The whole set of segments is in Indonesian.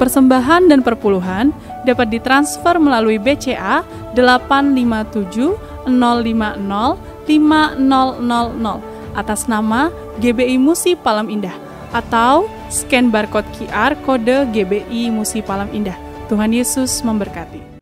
persembahan dan perpuluhan dapat ditransfer melalui BCA 857 050 5000 atas nama GBI Musi Palam Indah atau scan barcode QR kode GBI Musi Palam Indah. Tuhan Yesus memberkati.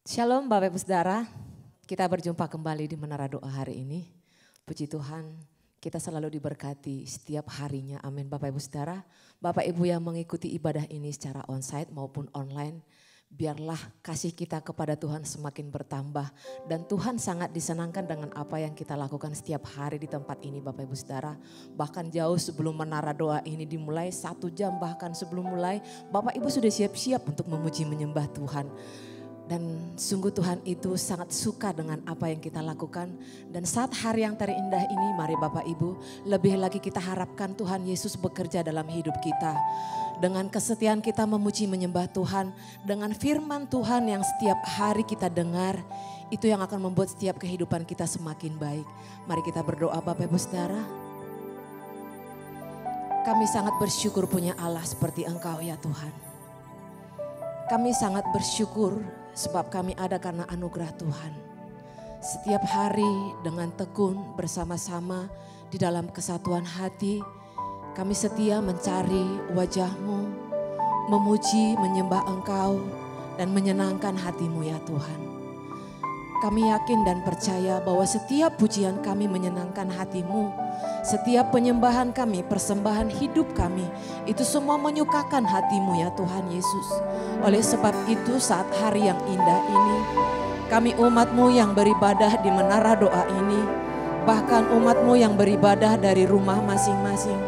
Shalom Bapak Ibu Saudara, kita berjumpa kembali di Menara Doa hari ini. Puji Tuhan, kita selalu diberkati setiap harinya, amin Bapak Ibu Saudara. Bapak Ibu yang mengikuti ibadah ini secara onsite maupun online, biarlah kasih kita kepada Tuhan semakin bertambah. Dan Tuhan sangat disenangkan dengan apa yang kita lakukan setiap hari di tempat ini Bapak Ibu Saudara. Bahkan jauh sebelum Menara Doa ini dimulai, 1 jam bahkan sebelum mulai, Bapak Ibu sudah siap-siap untuk memuji menyembah Tuhan. Dan sungguh Tuhan itu sangat suka dengan apa yang kita lakukan. Dan saat hari yang terindah ini, mari Bapak Ibu, lebih lagi kita harapkan Tuhan Yesus bekerja dalam hidup kita. Dengan kesetiaan kita memuji menyembah Tuhan, dengan firman Tuhan yang setiap hari kita dengar, itu yang akan membuat setiap kehidupan kita semakin baik. Mari kita berdoa Bapak Ibu Saudara. Kami sangat bersyukur punya Allah seperti Engkau ya Tuhan. Kami sangat bersyukur sebab kami ada karena anugerah Tuhan. Setiap hari dengan tekun bersama-sama di dalam kesatuan hati, kami setia mencari wajah-Mu, memuji, menyembah Engkau, dan menyenangkan hati-Mu ya Tuhan. Kami yakin dan percaya bahwa setiap pujian kami menyenangkan hati-Mu, setiap penyembahan kami, persembahan hidup kami, itu semua menyukakan hati-Mu ya Tuhan Yesus. Oleh sebab itu saat hari yang indah ini, kami umat-Mu yang beribadah di Menara Doa ini, bahkan umat-Mu yang beribadah dari rumah masing-masing,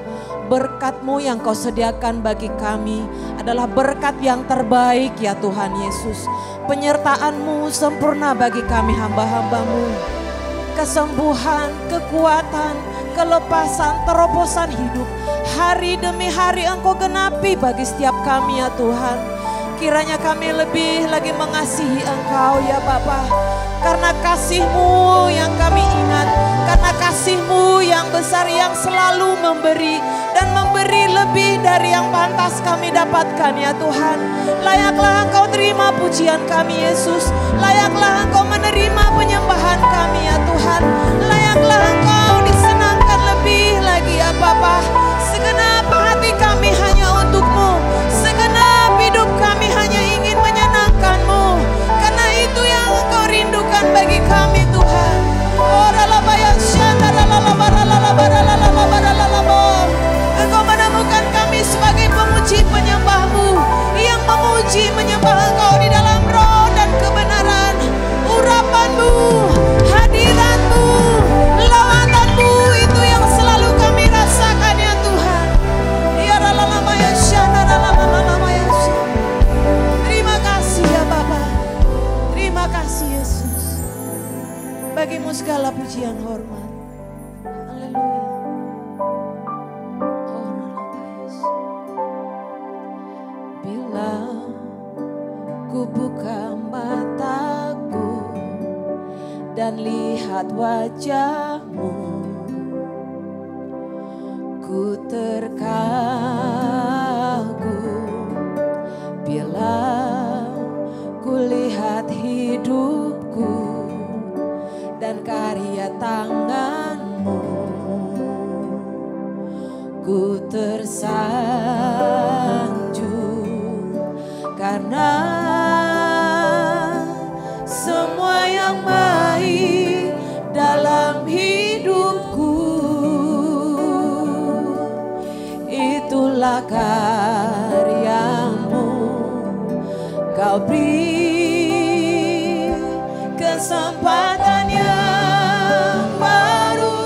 berkat-Mu yang Kau sediakan bagi kami adalah berkat yang terbaik ya Tuhan Yesus. Penyertaan-Mu sempurna bagi kami hamba-hamba-Mu. Kesembuhan, kekuatan, kelepasan, terobosan hidup, hari demi hari Engkau genapi bagi setiap kami ya Tuhan. Kiranya kami lebih lagi mengasihi Engkau ya Bapa. Karena kasih-Mu yang kami ingat, karena kasih-Mu yang besar yang selalu memberi dan memberi lebih dari yang pantas kami dapatkan ya Tuhan. Layaklah Engkau terima pujian kami Yesus, layaklah Engkau menerima penyembahan kami ya Tuhan, layaklah Engkau disenangkan lebih lagi ya Bapa. Segenap hati kami hanya untuk-Mu, segenap hidup kami hanya ingin menyenangkan-Mu, karena itu yang Engkau rindukan bagi kami Tuhan. Engkau menemukan kami sebagai pemuji penyembah-Mu yang memuji menyembah Engkau di dalam roh dan kebenaran. Urapan-Mu, hadirat-Mu, lawan lihat wajah-Mu, ku terkagum bila ku lihat hidupku dan karya tangan-Mu. Ku tersanjung karena semua yang baik dalam hidupku, itulah karya-Mu. Kau beri kesempatan yang baru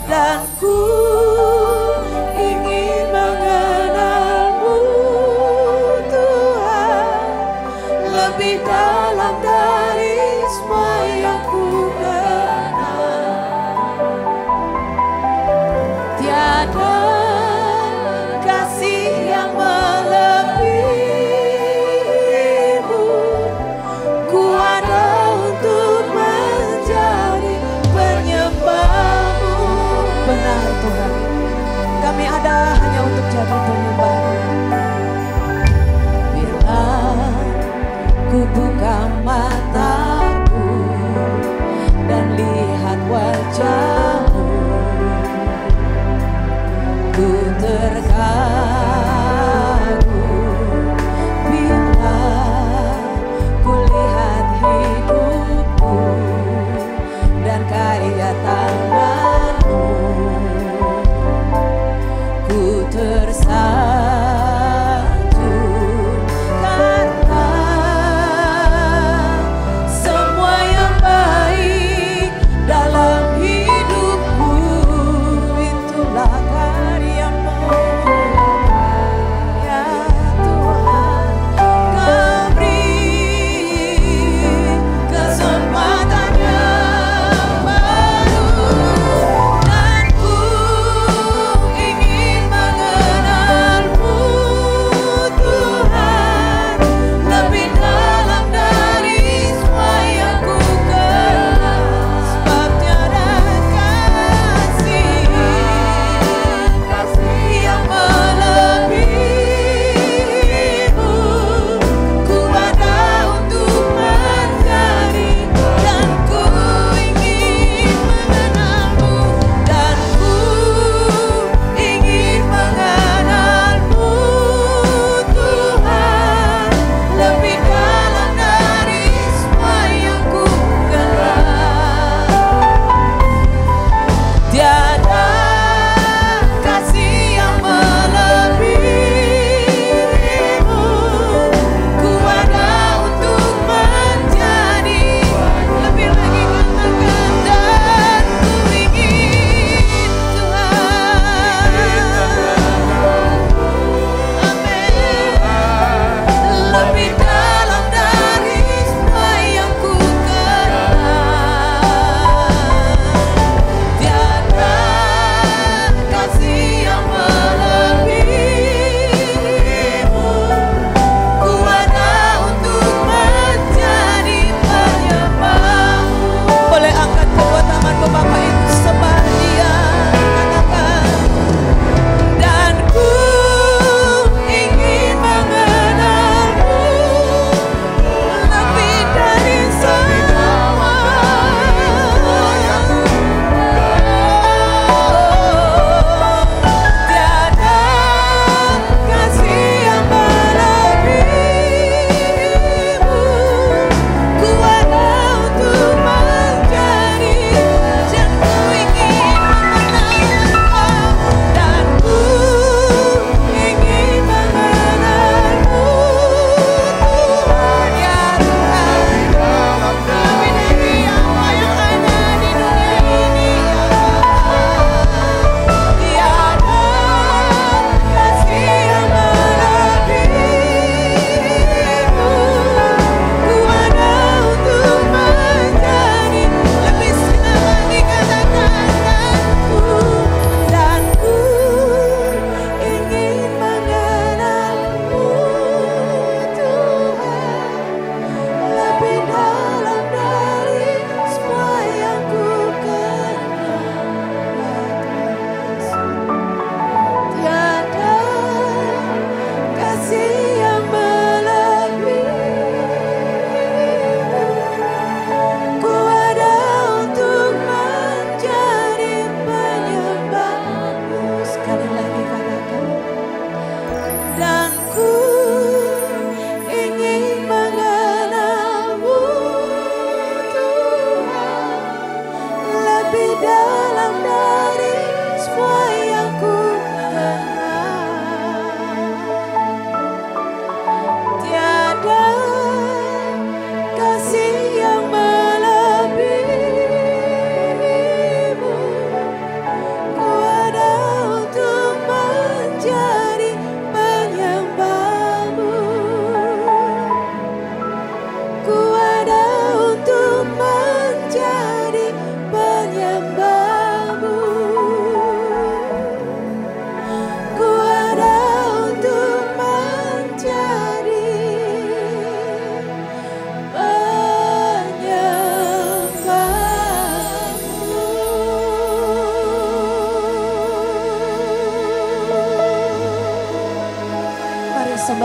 dan ku ingin mengenal-Mu Tuhan lebih dalam dari semua yang ku kenal. Tiada kasih yang melebihi-Mu, ku ada untuk menjadi penyembah-Mu. Benar Tuhan, kami ada hanya untuk jadi penyembah-Mu. Bila ku buka mataku dan lihat wajah-Mu, ku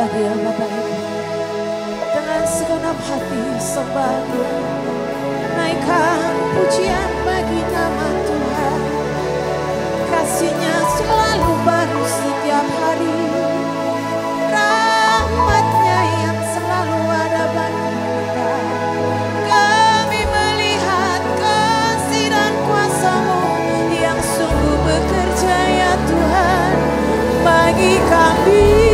Dia Bapak Ibu. Dengan segenap hati sembah Dia. Naikkan pujian bagi nama Tuhan. Kasih-Nya selalu baru setiap hari. Rahmat-Nya yang selalu ada bagi kita. Kami melihat kasih dan kuasa-Mu yang sungguh bekerja ya Tuhan bagi kami.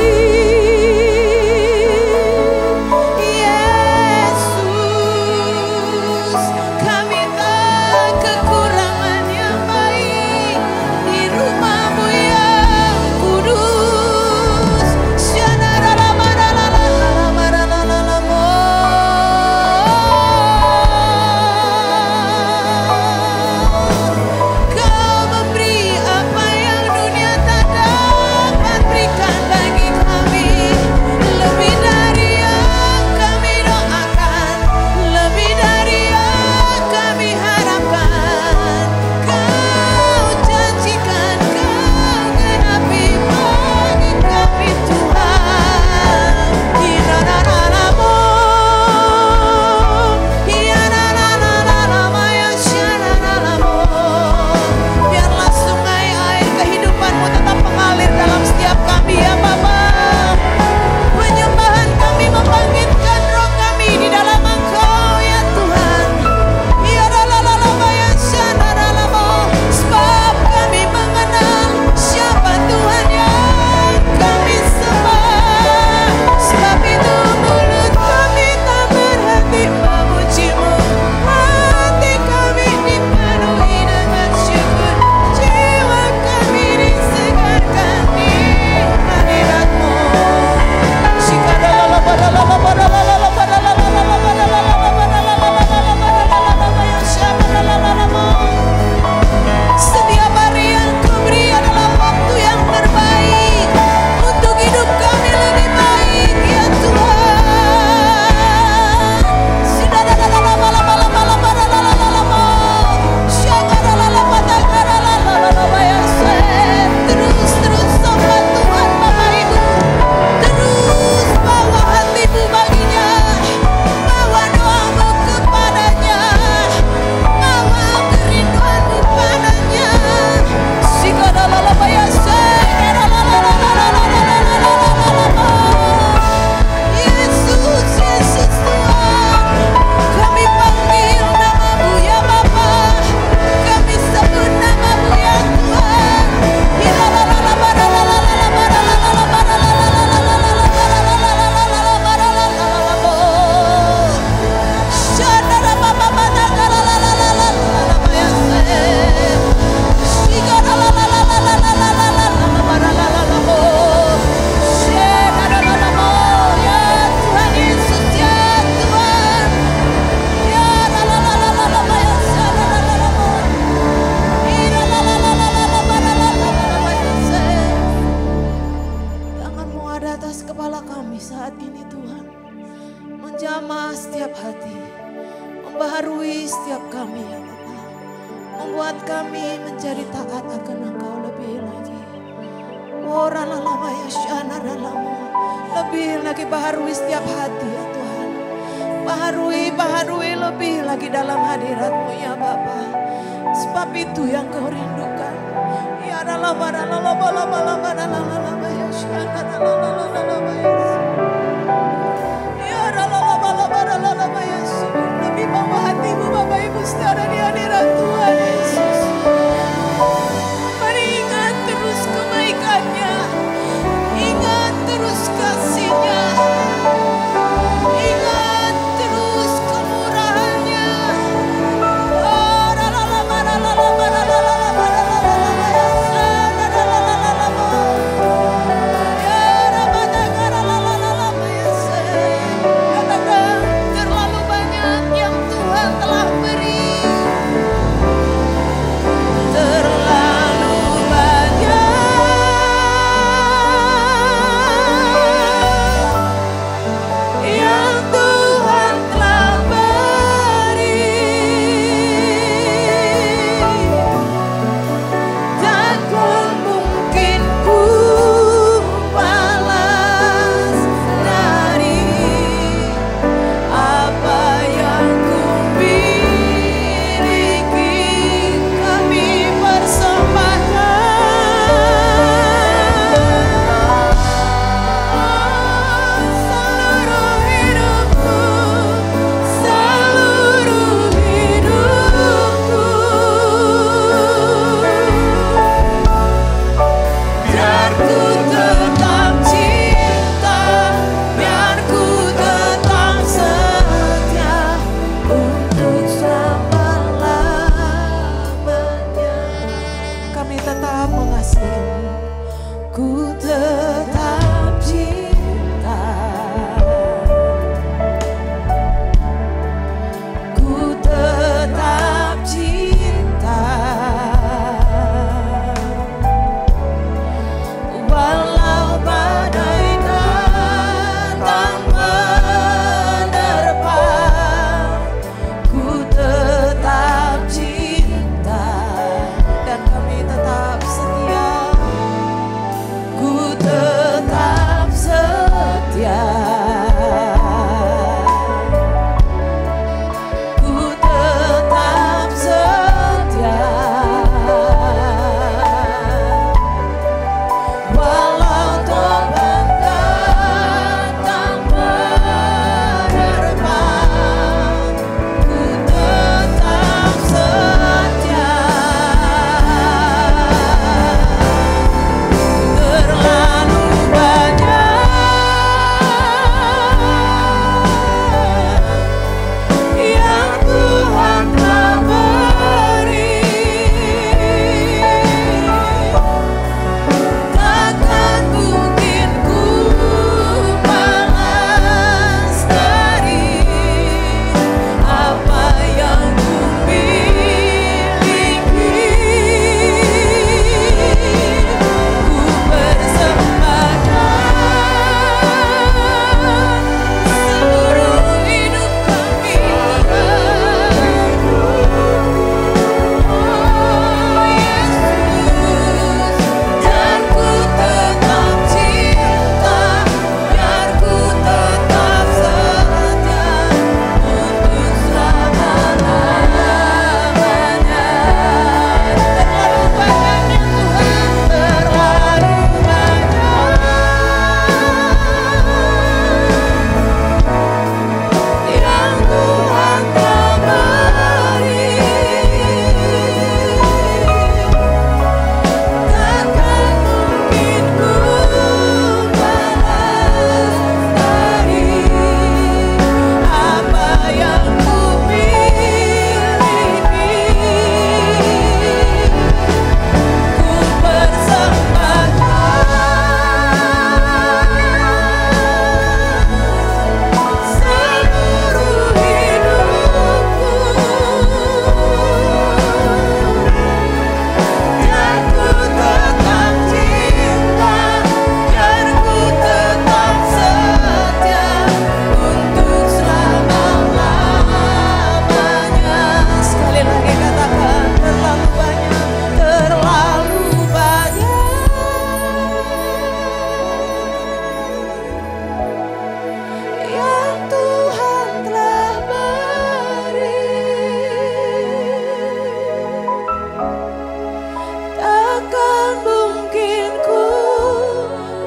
takkan mungkin ku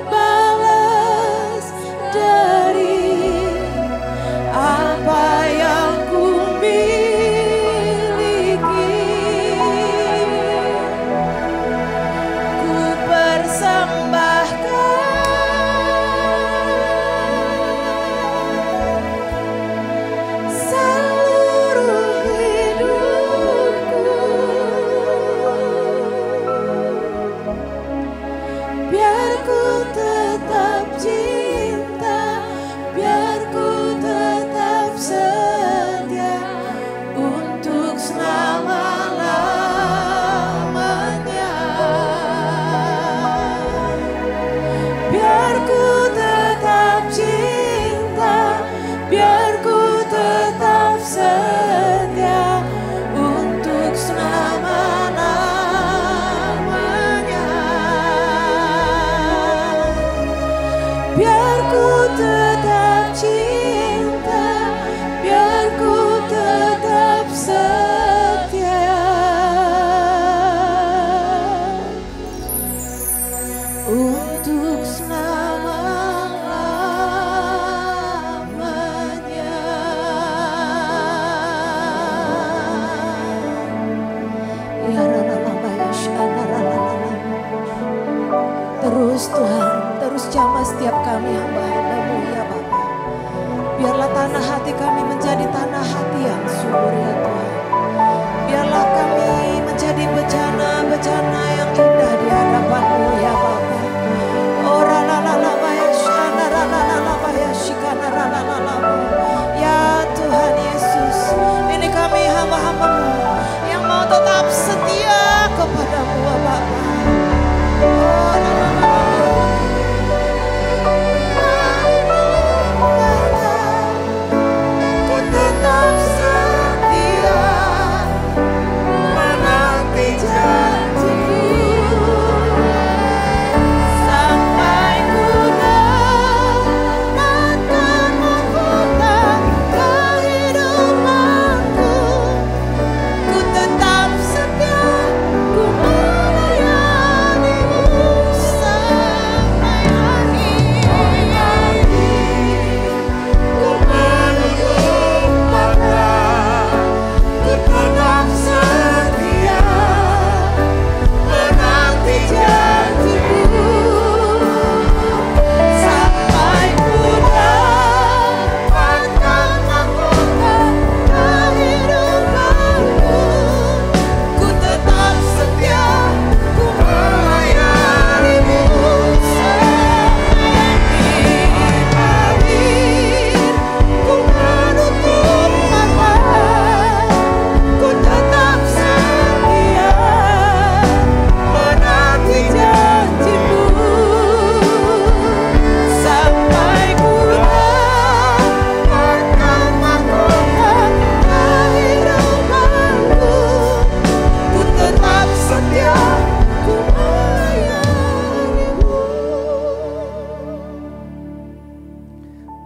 balas dari apa yang ku miliki. Ku persembahkan seluruh hidupku, biar ku tetap cinta, biar ku tetap setia untuk selama-lamanya. Biar ku tetap cinta, biar ku tetap setia untuk selama-lamanya. Biar ku tetap cinta, biar ku tetap setia untuk selama-lamanya. Ya Rama ya Shana. Terus Tuhan, terus jamah setiap kami hamba-hamba-Mu ya Bapa. Biarlah tanah hati kami menjadi tanah hati yang subur ya Tuhan. Biarlah kami menjadi bejana-bejana yang indah di hadapan-Mu ya Bapa. Oh rala-lala ya Shana, rala-lala ya Shikana, rala-lala. Ya Tuhan Yesus, ini kami hamba-hamba-Mu yang mau tetap setia kepada-Mu ya Bapa. Oh ku tetap setia menanti janji-Mu sampai ku dapatkan mahkota kehidupanku. Ku tetap setia, ku melayani-Mu sampai akhir. Ku menutup mata, ku tetap setia menanti janji-Mu sampai ku dapatkan mahkota kehidupanku. Ku tetap setia, ku melayani-Mu sampai akhir. Ku menutup mata, ku tetap setia menanti janji-Mu sampai ku dapatkan mahkota kehidupanku. Ku tetap setia, ku melayani-Mu.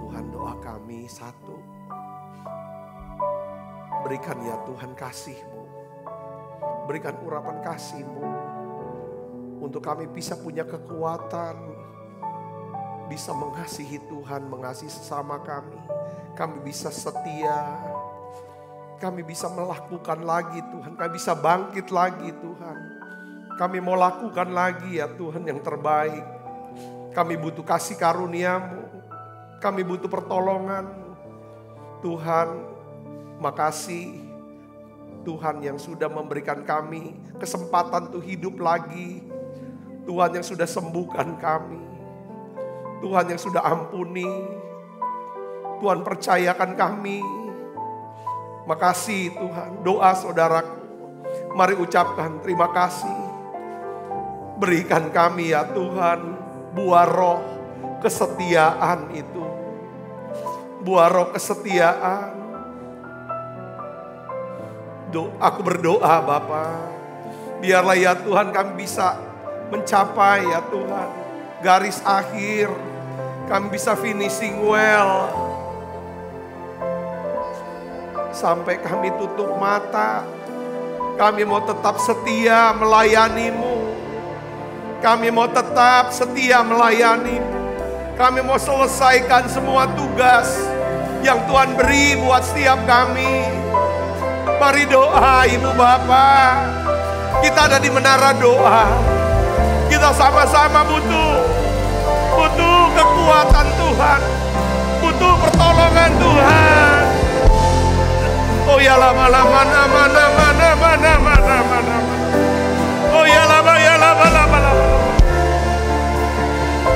Tuhan, doa kami satu. Berikan ya Tuhan kasih-Mu. Berikan urapan kasih-Mu. Untuk kami bisa punya kekuatan. Bisa mengasihi Tuhan, mengasihi sesama kami. Kami bisa setia. Kami bisa melakukan lagi Tuhan. Kami bisa bangkit lagi Tuhan. Kami mau lakukan lagi ya Tuhan yang terbaik. Kami butuh kasih karunia-Mu. Kami butuh pertolongan. Tuhan, makasih Tuhan yang sudah memberikan kami kesempatan untuk hidup lagi. Tuhan yang sudah sembuhkan kami. Tuhan yang sudah ampuni. Tuhan percayakan kami. Makasih Tuhan. Doa saudaraku, mari ucapkan terima kasih. Berikan kami ya Tuhan buah roh kesetiaan itu. Buah roh kesetiaan. Aku berdoa Bapa, biarlah ya Tuhan kami bisa mencapai ya Tuhan garis akhir. Kami bisa finishing well. Sampai kami tutup mata, kami mau tetap setia melayani-Mu. Kami mau tetap setia melayani. Kami mau selesaikan semua tugas yang Tuhan beri buat setiap kami. Mari doa Ibu Bapa. Kita ada di menara doa. Kita sama-sama butuh kekuatan Tuhan. Butuh pertolongan Tuhan. Oh ya lama. Oh ya lama.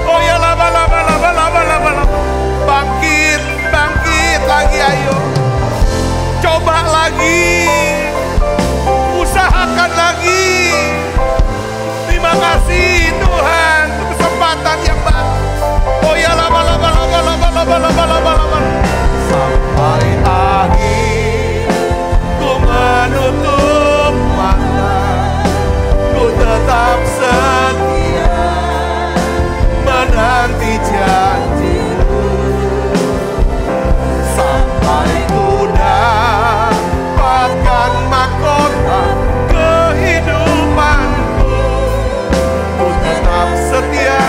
Oh ya lama. Bangkit lagi, ayo. Coba lagi. Usahakan lagi. Terima kasih Tuhan untuk kesempatan yang baru. Oh ya lama. Sampai akhir ku menutup mata, ku tetap setia menanti janji-Mu. Sampai ku dapatkan mahkota kehidupanku, ku tetap setia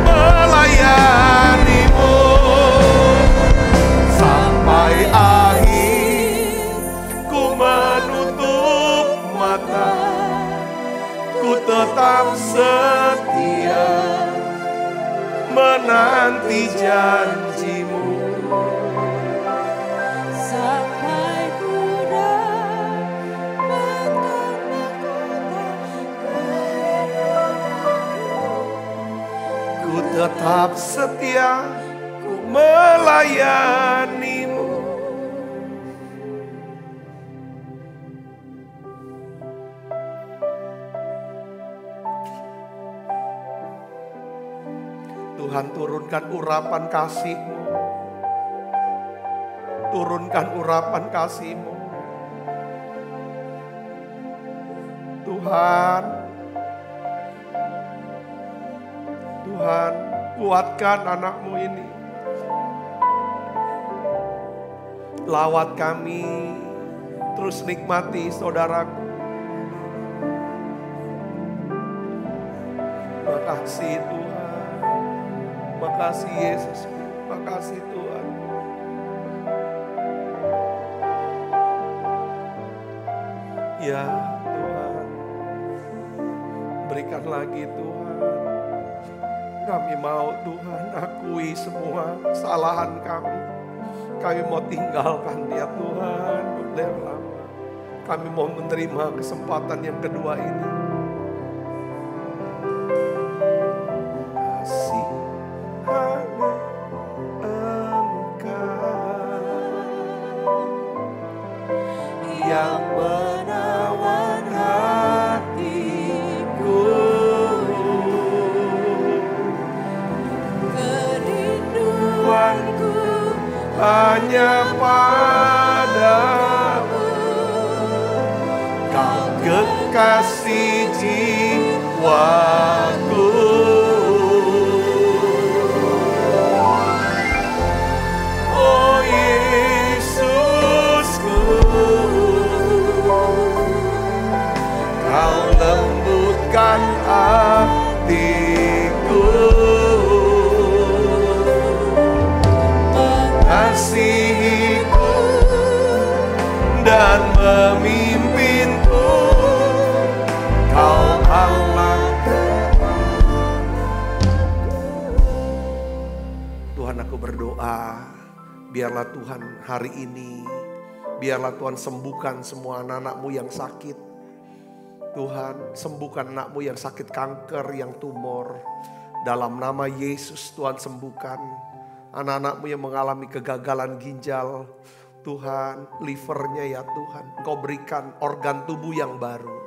melayani-Mu. Sampai akhir ku menutup mata, ku tetap setia menanti janji-Mu. Sampai ku dapatkan mahkota kehidupanku, Ku tetap setia, ku melayani-Mu. Tuhan, turunkan urapan kasih-Mu. Turunkan urapan kasih-Mu. Tuhan, kuatkan anak-Mu ini. Lawat kami, terus nikmati saudaraku. Makasih Tuhan, makasih Yesus, makasih Tuhan. Ya Tuhan, berikan lagi Tuhan. Kami mau Tuhan akui semua kesalahan kami. Kami mau tinggalkan dia Tuhan untuk lama. Kami mau menerima kesempatan yang kedua ini. Kasih hanya Engkau yang menawan hatiku. Kerinduanku hanya padamu. Kau kekasih jiwaku. Oh Yesusku, Kau lembutkan hatiku, mengasihiku dan memimpinku. Kau Allah. Tuhan, aku berdoa, biarlah Tuhan hari ini, biarlah Tuhan sembuhkan semua anak-anak-Mu yang sakit. Tuhan, sembuhkan anak-Mu yang sakit kanker, yang tumor. Dalam nama Yesus, Tuhan sembuhkan anak-anak-Mu yang mengalami kegagalan ginjal. Tuhan, livernya ya Tuhan, Engkau berikan organ tubuh yang baru.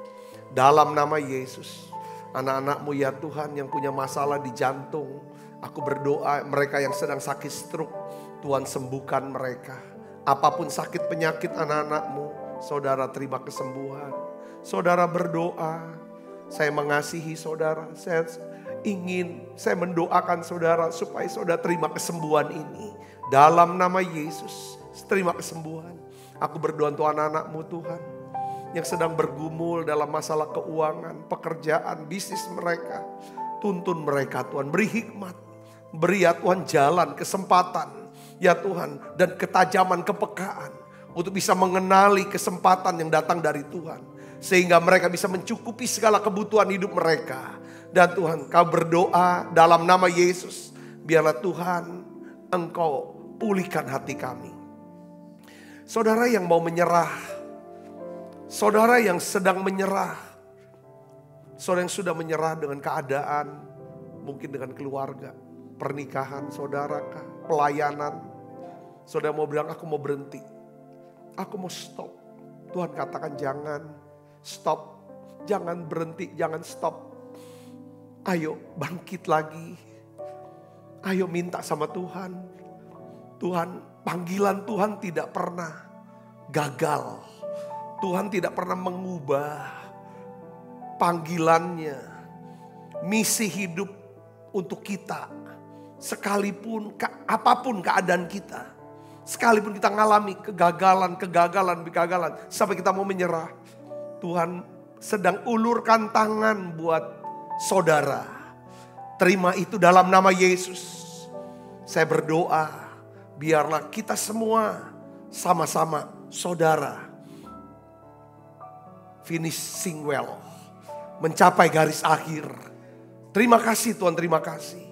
Dalam nama Yesus, anak-anak-Mu ya Tuhan yang punya masalah di jantung, aku berdoa mereka yang sedang sakit stroke, Tuhan sembuhkan mereka. Apapun sakit penyakit anak-anak-Mu, saudara terima kesembuhan. Saudara berdoa, saya mengasihi saudara, saya mendoakan saudara supaya saudara terima kesembuhan ini. Dalam nama Yesus, terima kesembuhan. Aku berdoa untuk anak-anak-Mu Tuhan. yang sedang bergumul dalam masalah keuangan, pekerjaan, bisnis mereka. Tuntun mereka Tuhan, beri hikmat, beri ya Tuhan jalan, kesempatan ya Tuhan, dan ketajaman kepekaan untuk bisa mengenali kesempatan yang datang dari Tuhan. Sehingga mereka bisa mencukupi segala kebutuhan hidup mereka. Dan Tuhan, Kau berdoa dalam nama Yesus, biarlah Tuhan Engkau pulihkan hati kami. Saudara yang mau menyerah, saudara yang sedang menyerah, saudara yang sudah menyerah dengan keadaan, mungkin dengan keluarga, pernikahan saudara kah, pelayanan. Saudara mau bilang, aku mau berhenti, aku mau stop. Tuhan katakan jangan stop, jangan berhenti, jangan stop. Ayo bangkit lagi. Ayo minta sama Tuhan. Tuhan, panggilan Tuhan tidak pernah gagal. Tuhan tidak pernah mengubah panggilannya. Misi hidup untuk kita. Sekalipun apapun keadaan kita. Sekalipun kita mengalami kegagalan. Sampai kita mau menyerah. Tuhan sedang ulurkan tangan buat saudara. Terima itu dalam nama Yesus. Saya berdoa, biarlah kita semua sama-sama saudara. Finishing well. Mencapai garis akhir. Terima kasih Tuhan, terima kasih.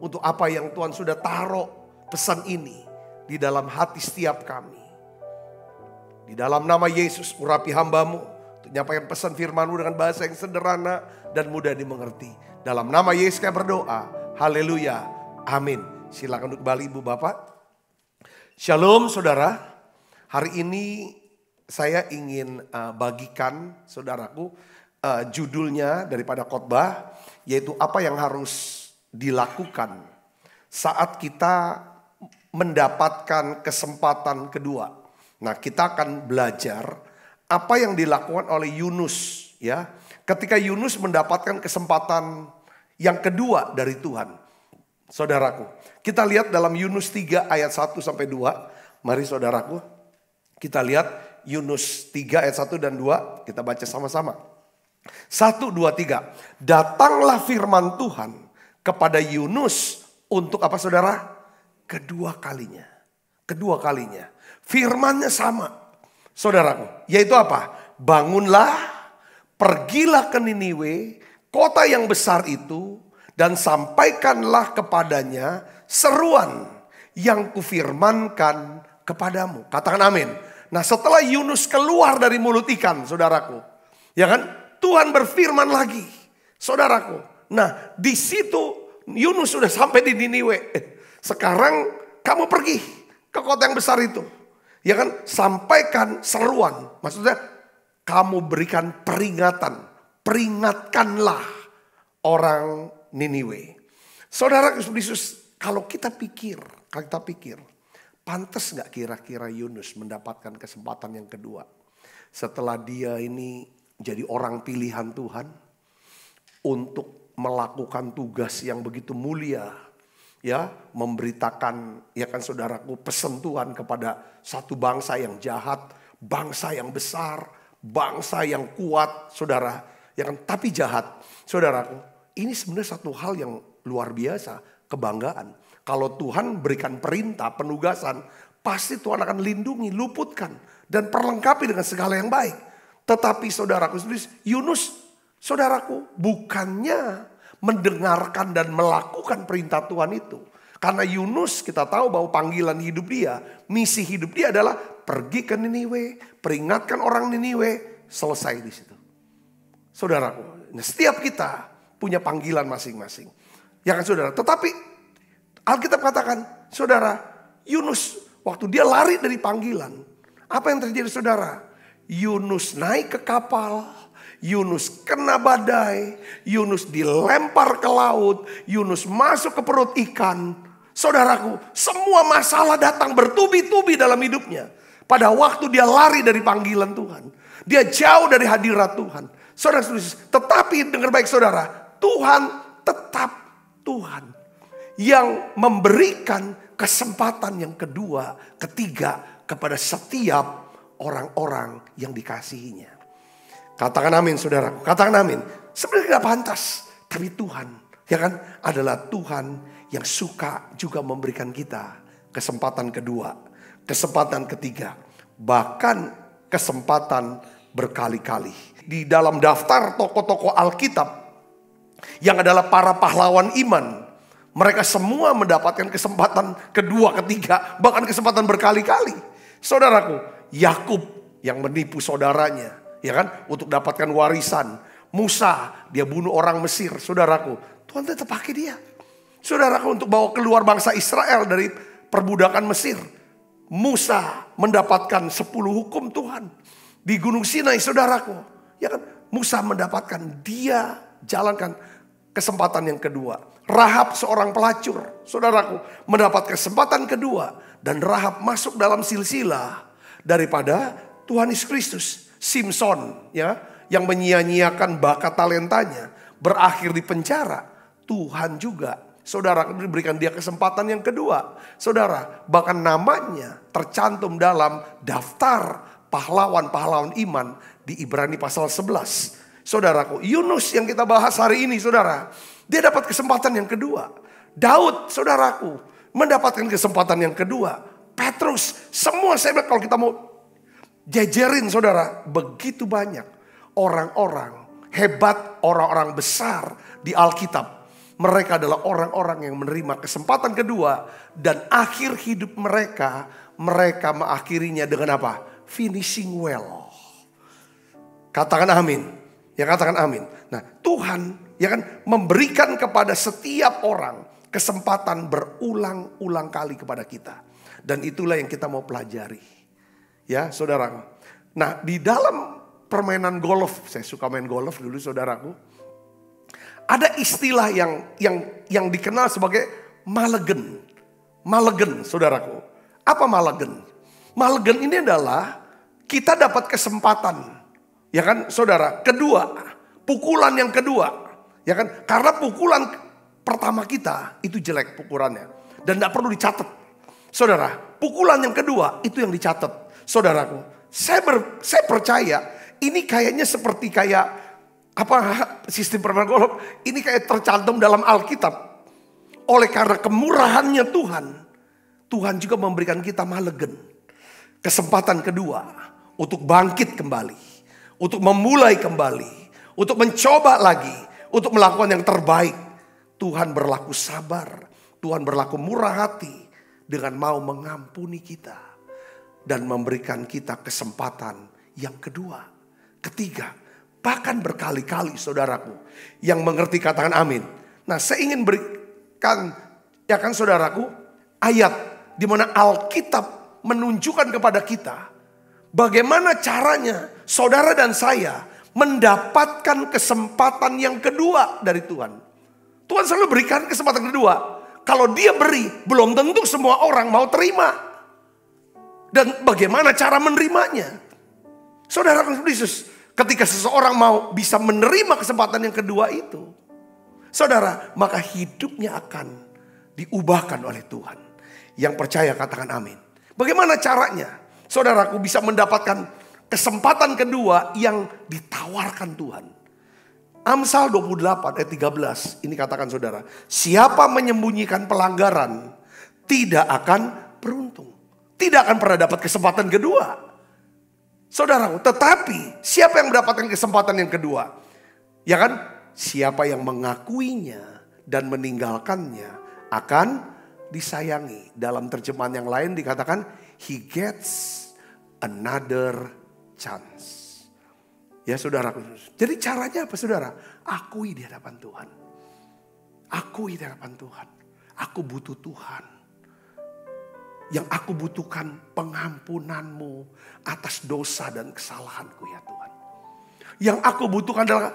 Untuk apa yang Tuhan sudah taruh pesan ini di dalam hati setiap kami. Di dalam nama Yesus, urapi hamba-Mu untuk menyampaikan pesan firman-Mu dengan bahasa yang sederhana dan mudah dimengerti. Dalam nama Yesus kami berdoa. Haleluya. Amin. Silakan duduk kembali Ibu Bapak. Shalom saudara. Hari ini saya ingin bagikan saudaraku judulnya daripada khotbah, yaitu apa yang harus dilakukan saat kita mendapatkan kesempatan kedua. Nah, kita akan belajar apa yang dilakukan oleh Yunus ya. Ketika Yunus mendapatkan kesempatan yang kedua dari Tuhan. Saudaraku, kita lihat dalam Yunus 3 ayat 1 sampai 2. Mari saudaraku, kita lihat Yunus 3 ayat 1 dan 2. Kita baca sama-sama. 1, 2, 3. Datanglah firman Tuhan kepada Yunus untuk apa saudara? Kedua kalinya. Kedua kalinya. Firmannya sama. Saudaraku, yaitu apa? Bangunlah, pergilah ke Niniwe, kota yang besar itu, dan sampaikanlah kepadanya seruan yang kufirmankan kepadamu. Katakan amin. Nah, setelah Yunus keluar dari mulut ikan, saudaraku, ya kan? Tuhan berfirman lagi, saudaraku. Nah, di situ Yunus sudah sampai di Niniwe. Sekarang kamu pergi ke kota yang besar itu. Ya kan, sampaikan seruan. Maksudnya kamu berikan peringatan. Peringatkanlah orang Niniwe. Saudara Yesus, kalau kita pikir, pantas gak kira-kira Yunus mendapatkan kesempatan yang kedua? Setelah dia ini jadi orang pilihan Tuhan untuk melakukan tugas yang begitu mulia. Ya, memberitakan, ya kan saudaraku, pesan Tuhan kepada satu bangsa yang jahat, bangsa yang besar, bangsa yang kuat, saudara. Ya kan, tapi jahat, saudaraku. Ini sebenarnya satu hal yang luar biasa, kebanggaan. Kalau Tuhan berikan perintah, penugasan, pasti Tuhan akan lindungi, luputkan, dan perlengkapi dengan segala yang baik. Tetapi saudaraku, Yunus, saudaraku, bukannya mendengarkan dan melakukan perintah Tuhan itu. Karena Yunus kita tahu bahwa panggilan hidup dia, misi hidup dia adalah pergi ke Niniwe, peringatkan orang Niniwe, selesai di situ. Saudaraku, setiap kita punya panggilan masing-masing. Ya kan saudara? Tetapi Alkitab katakan, saudara, Yunus waktu dia lari dari panggilan, apa yang terjadi saudara? Yunus naik ke kapal, Yunus kena badai, Yunus dilempar ke laut, Yunus masuk ke perut ikan. Saudaraku, semua masalah datang bertubi-tubi dalam hidupnya. Pada waktu dia lari dari panggilan Tuhan. Dia jauh dari hadirat Tuhan. Saudara, tetapi dengar baik saudara, Tuhan tetap Tuhan. Yang memberikan kesempatan yang kedua, ketiga kepada setiap orang-orang yang dikasihinya. Katakan amin saudara, katakan amin. Sebenarnya tidak pantas, tapi Tuhan, ya kan, adalah Tuhan yang suka juga memberikan kita kesempatan kedua, kesempatan ketiga, bahkan kesempatan berkali-kali. Di dalam daftar tokoh-tokoh Alkitab yang adalah para pahlawan iman, mereka semua mendapatkan kesempatan kedua, ketiga, bahkan kesempatan berkali-kali. Saudaraku, Yakub yang menipu saudaranya, ya kan, untuk dapatkan warisan. Musa, dia bunuh orang Mesir. Saudaraku, Tuhan tetap pakai dia. Saudaraku, untuk bawa keluar bangsa Israel dari perbudakan Mesir. Musa mendapatkan 10 hukum Tuhan di Gunung Sinai, saudaraku. Ya kan, Musa mendapatkan, dia jalankan kesempatan yang kedua. Rahab seorang pelacur, saudaraku, mendapat kesempatan kedua. Dan Rahab masuk dalam silsilah daripada Tuhan Yesus Kristus. Simpson, ya, yang menyia-nyiakan bakat talentanya, berakhir di penjara. Tuhan juga, saudara, diberikan dia kesempatan yang kedua. Saudara, bahkan namanya tercantum dalam daftar pahlawan-pahlawan iman di Ibrani pasal 11. Saudaraku, Yunus yang kita bahas hari ini, saudara, dia dapat kesempatan yang kedua. Daud, saudaraku, mendapatkan kesempatan yang kedua. Petrus, semua saya bilang kalau kita mau jejerin, saudara, begitu banyak orang-orang hebat, orang-orang besar di Alkitab. Mereka adalah orang-orang yang menerima kesempatan kedua. Dan akhir hidup mereka mengakhirinya dengan apa? Finishing well. Katakan amin. Ya, katakan amin. Nah, Tuhan, ya kan, memberikan kepada setiap orang kesempatan berulang-ulang kali kepada kita. Dan itulah yang kita mau pelajari. Ya, saudara. Nah, di dalam permainan golf, saya suka main golf dulu, saudaraku. Ada istilah yang dikenal sebagai mulligan. Mulligan, saudaraku. Apa mulligan? Mulligan ini adalah kita dapat kesempatan, ya kan, saudara, kedua, pukulan yang kedua, ya kan? Karena pukulan pertama kita itu jelek pukulannya dan tidak perlu dicatat. Saudara, pukulan yang kedua itu yang dicatat. Saudaraku, saya percaya ini kayaknya seperti kayak apa sistem permainan golf ini kayak tercantum dalam Alkitab. Oleh karena kemurahannya Tuhan juga memberikan kita mulligan, kesempatan kedua untuk bangkit kembali, untuk memulai kembali, untuk mencoba lagi, untuk melakukan yang terbaik. Tuhan berlaku sabar, Tuhan berlaku murah hati dengan mau mengampuni kita dan memberikan kita kesempatan yang kedua, ketiga, bahkan berkali-kali, saudaraku. Yang mengerti katakan amin. Nah, saya ingin berikan, ya kan, saudaraku, ayat di mana Alkitab menunjukkan kepada kita bagaimana caranya saudara dan saya mendapatkan kesempatan yang kedua dari Tuhan. Tuhan selalu berikan kesempatan kedua. Kalau dia beri, belum tentu semua orang mau terima. Dan bagaimana cara menerimanya? Saudara Yesus, ketika seseorang mau bisa menerima kesempatan yang kedua itu, saudara, maka hidupnya akan diubahkan oleh Tuhan. Yang percaya katakan amin. Bagaimana caranya? Saudaraku bisa mendapatkan kesempatan kedua yang ditawarkan Tuhan. Amsal 28 ayat 13. Ini katakan saudara. Siapa menyembunyikan pelanggaran tidak akan beruntung. Tidak akan pernah dapat kesempatan kedua. Saudaraku, tetapi siapa yang mendapatkan kesempatan yang kedua? Ya kan? Siapa yang mengakuinya dan meninggalkannya akan disayangi. Dalam terjemahan yang lain dikatakan he gets another chance. Ya saudaraku. Jadi caranya apa saudara? Akui di hadapan Tuhan. Akui di hadapan Tuhan. Aku butuh Tuhan. Yang aku butuhkan pengampunanmu atas dosa dan kesalahanku ya Tuhan. Yang aku butuhkan adalah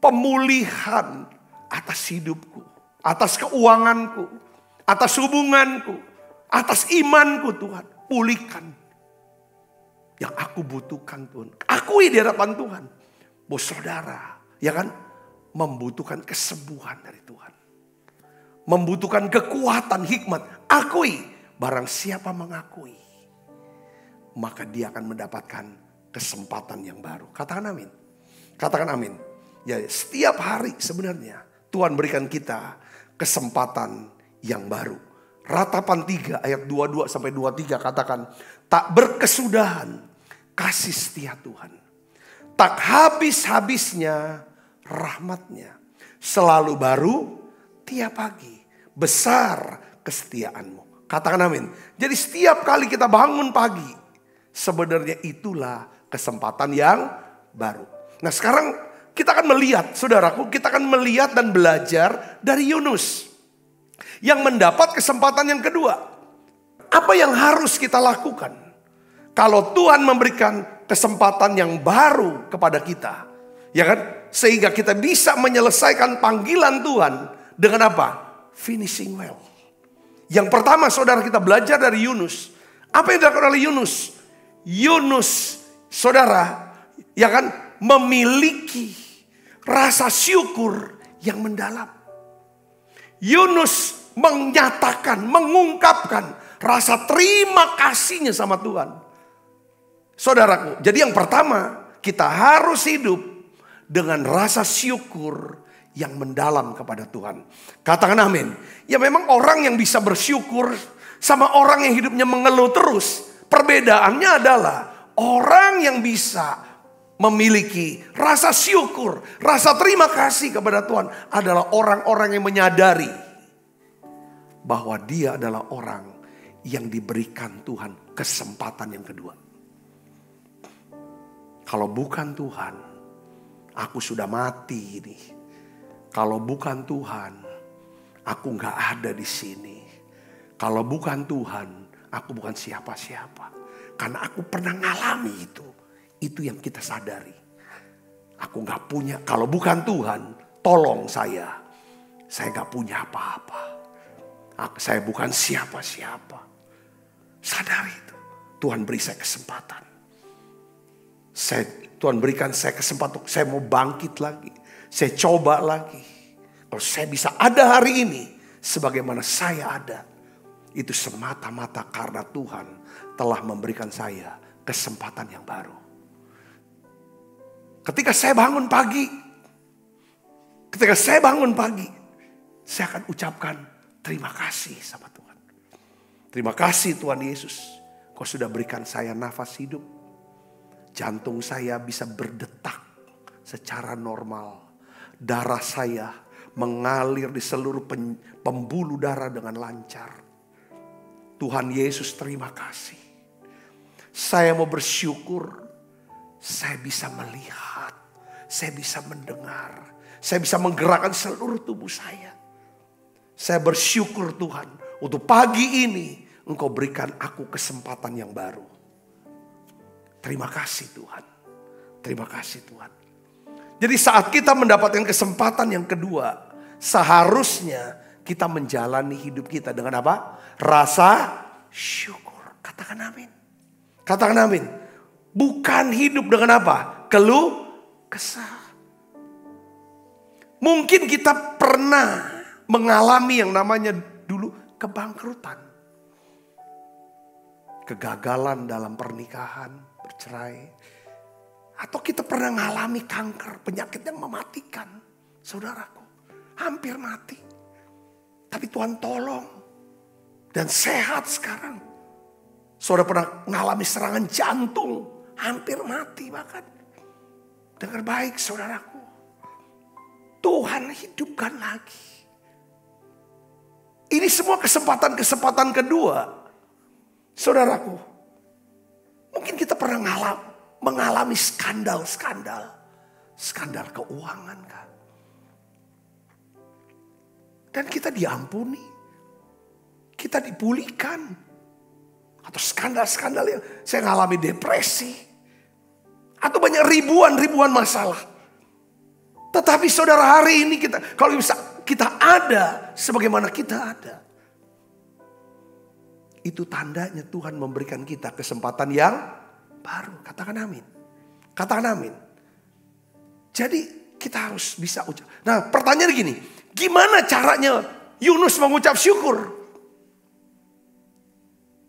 pemulihan atas hidupku. Atas keuanganku. Atas hubunganku. Atas imanku Tuhan. Pulihkan. Yang aku butuhkan Tuhan. Akui di hadapan Tuhan. Bahwa saudara, ya kan, membutuhkan kesembuhan dari Tuhan. Membutuhkan kekuatan, hikmat. Akui. Barang siapa mengakui, maka dia akan mendapatkan kesempatan yang baru. Katakan amin. Katakan amin. Ya, setiap hari sebenarnya Tuhan berikan kita kesempatan yang baru. Ratapan 3 ayat 22 sampai 23 katakan, tak berkesudahan kasih setia Tuhan. Tak habis-habisnya rahmatnya. Selalu baru tiap pagi. Besar kesetiaanmu. Katakan amin. Jadi setiap kali kita bangun pagi, sebenarnya itulah kesempatan yang baru. Nah sekarang kita akan melihat, saudaraku, kita akan melihat dan belajar dari Yunus yang mendapat kesempatan yang kedua. Apa yang harus kita lakukan kalau Tuhan memberikan kesempatan yang baru kepada kita, ya kan? Sehingga kita bisa menyelesaikan panggilan Tuhan dengan apa? Finishing well. Yang pertama, saudara, kita belajar dari Yunus. Apa yang dilakukan oleh Yunus? Yunus, saudara, ya kan, memiliki rasa syukur yang mendalam. Yunus menyatakan, mengungkapkan rasa terima kasihnya sama Tuhan. Saudaraku, jadi yang pertama, kita harus hidup dengan rasa syukur yang mendalam kepada Tuhan. Katakan amin. Ya memang orang yang bisa bersyukur sama orang yang hidupnya mengeluh terus. Perbedaannya adalah orang yang bisa memiliki rasa syukur, rasa terima kasih kepada Tuhan adalah orang-orang yang menyadari bahwa dia adalah orang yang diberikan Tuhan kesempatan yang kedua. Kalau bukan Tuhan, aku sudah mati ini. Kalau bukan Tuhan, aku gak ada di sini. Kalau bukan Tuhan, aku bukan siapa-siapa. Karena aku pernah ngalami itu. Itu yang kita sadari. Aku gak punya, kalau bukan Tuhan, tolong saya. Saya gak punya apa-apa. Saya bukan siapa-siapa. Sadari itu. Tuhan beri saya kesempatan. Tuhan berikan saya kesempatan. Saya mau bangkit lagi. Saya coba lagi. Kalau saya bisa ada hari ini sebagaimana saya ada, itu semata-mata karena Tuhan telah memberikan saya kesempatan yang baru. Ketika saya bangun pagi, saya akan ucapkan terima kasih sama Tuhan. Terima kasih Tuhan Yesus, Kau sudah berikan saya nafas hidup. Jantung saya bisa berdetak secara normal. Darah saya mengalir di seluruh pembuluh darah dengan lancar. Tuhan Yesus, terima kasih. Saya mau bersyukur. Saya bisa melihat. Saya bisa mendengar. Saya bisa menggerakkan seluruh tubuh saya. Saya bersyukur Tuhan. Untuk pagi ini Engkau berikan aku kesempatan yang baru. Terima kasih Tuhan. Terima kasih Tuhan. Jadi saat kita mendapatkan kesempatan yang kedua, seharusnya kita menjalani hidup kita dengan apa? Rasa syukur. Katakan amin. Katakan amin. Bukan hidup dengan apa? Keluh kesah. Mungkin kita pernah mengalami yang namanya dulu kebangkrutan. Kegagalan dalam pernikahan, bercerai. Atau kita pernah mengalami kanker, penyakit yang mematikan. Saudaraku, hampir mati. Tapi Tuhan tolong. Dan sehat sekarang. Saudara pernah mengalami serangan jantung. Hampir mati bahkan. Dengar baik saudaraku. Tuhan hidupkan lagi. Ini semua kesempatan-kesempatan kedua. Saudaraku. Mungkin kita pernah mengalami skandal-skandal. Skandal keuangan kan. Dan kita diampuni. Kita dipulihkan. Atau skandal-skandal yang saya mengalami depresi. Atau banyak ribuan masalah. Tetapi saudara hari ini kalau bisa kita ada sebagaimana kita ada. Itu tandanya Tuhan memberikan kita kesempatan yang baru. Katakan amin. Katakan amin. Jadi kita harus bisa ucap. Nah pertanyaan gini. Gimana caranya Yunus mengucap syukur?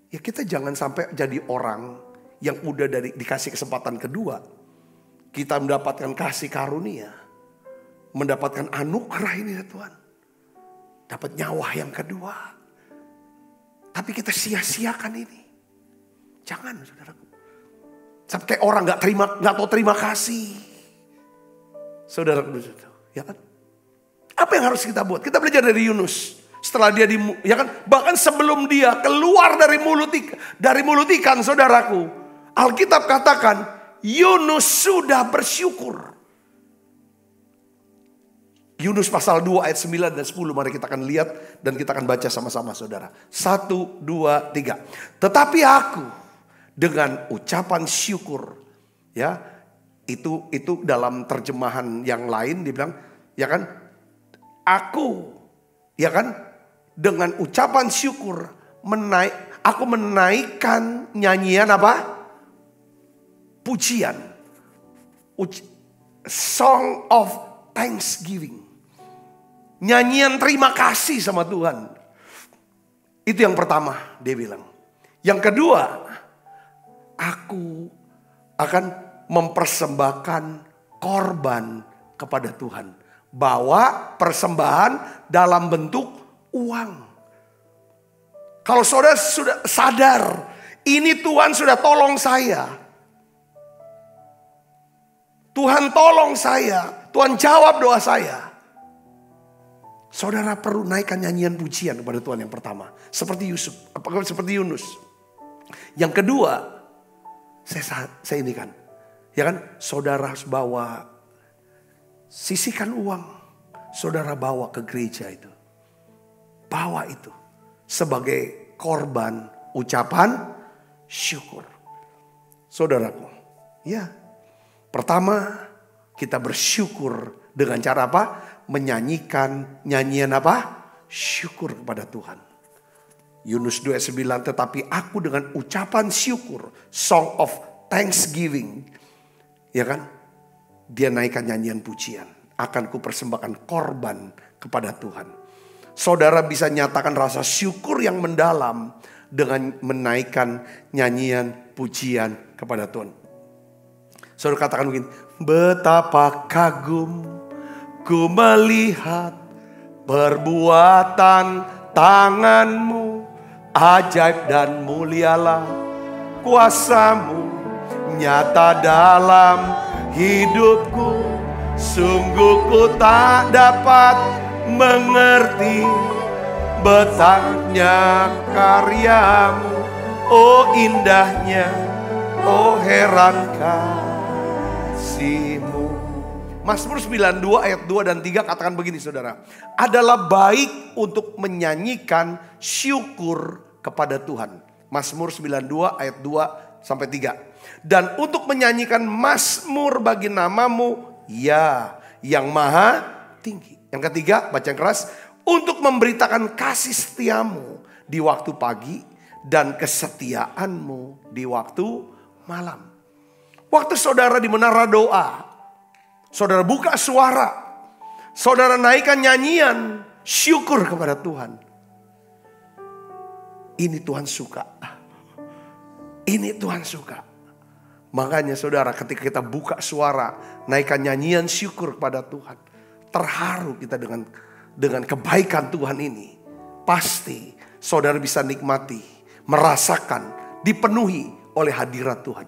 Ya kita jangan sampai jadi orang yang udah dikasih kesempatan kedua, kita mendapatkan kasih karunia, mendapatkan anugerah ini ya Tuhan. Dapat nyawa yang kedua. Tapi kita sia-siakan ini. Jangan saudaraku. Sampai orang gak tahu terima kasih. Saudaraku, ya kan? Apa yang harus kita buat? Kita belajar dari Yunus. Setelah dia ya kan, bahkan sebelum dia keluar dari mulut ikan, saudaraku, Alkitab katakan Yunus sudah bersyukur. Yunus pasal 2 ayat 9 dan 10, mari kita akan lihat dan kita akan baca sama-sama saudara. 1, 2, 3. Tetapi aku dengan ucapan syukur, ya, itu dalam terjemahan yang lain dibilang, ya kan, aku, ya kan, dengan ucapan syukur aku menaikkan nyanyian apa? Pujian. Song of thanksgiving. Nyanyian terima kasih sama Tuhan. Itu yang pertama dia bilang. Yang kedua, aku akan mempersembahkan korban kepada Tuhan. Bawa persembahan dalam bentuk uang. Kalau saudara sudah sadar, ini Tuhan sudah tolong saya. Tuhan tolong saya. Tuhan jawab doa saya. Saudara perlu naikkan nyanyian pujian kepada Tuhan yang pertama. Seperti Yunus. Yang kedua, saya ini kan. Ya kan, saudara harus bawa, sisihkan uang. Saudara bawa ke gereja itu. Bawa itu sebagai korban ucapan syukur. Saudaraku, ya. Pertama, kita bersyukur dengan cara apa? Menyanyikan nyanyian apa? Syukur kepada Tuhan. Yunus 2:9, tetapi aku dengan ucapan syukur, song of thanksgiving, ya kan? Dia naikkan nyanyian pujian. Akan kupersembahkan korban kepada Tuhan. Saudara bisa nyatakan rasa syukur yang mendalam dengan menaikkan nyanyian pujian kepada Tuhan. Saudara katakan mungkin, betapa kagum ku melihat perbuatan tanganmu, ajaib dan mulialah kuasamu, nyata dalam hidupku, sungguh ku tak dapat mengerti betapanya karyamu, oh indahnya, oh heran kasihmu. Mazmur 92 ayat 2 dan 3 katakan begini saudara. Adalah baik untuk menyanyikan syukur kepada Tuhan. Mazmur 92 ayat 2 sampai 3. Dan untuk menyanyikan mazmur bagi namamu, ya, yang maha tinggi. Yang ketiga, baca yang keras. Untuk memberitakan kasih setiamu di waktu pagi dan kesetiaanmu di waktu malam. Waktu saudara di menara doa, saudara buka suara, saudara naikkan nyanyian syukur kepada Tuhan. Ini Tuhan suka. Ini Tuhan suka. Makanya saudara ketika kita buka suara, naikkan nyanyian syukur kepada Tuhan. Terharu kita dengan kebaikan Tuhan ini. Pasti saudara bisa nikmati, merasakan, dipenuhi oleh hadirat Tuhan.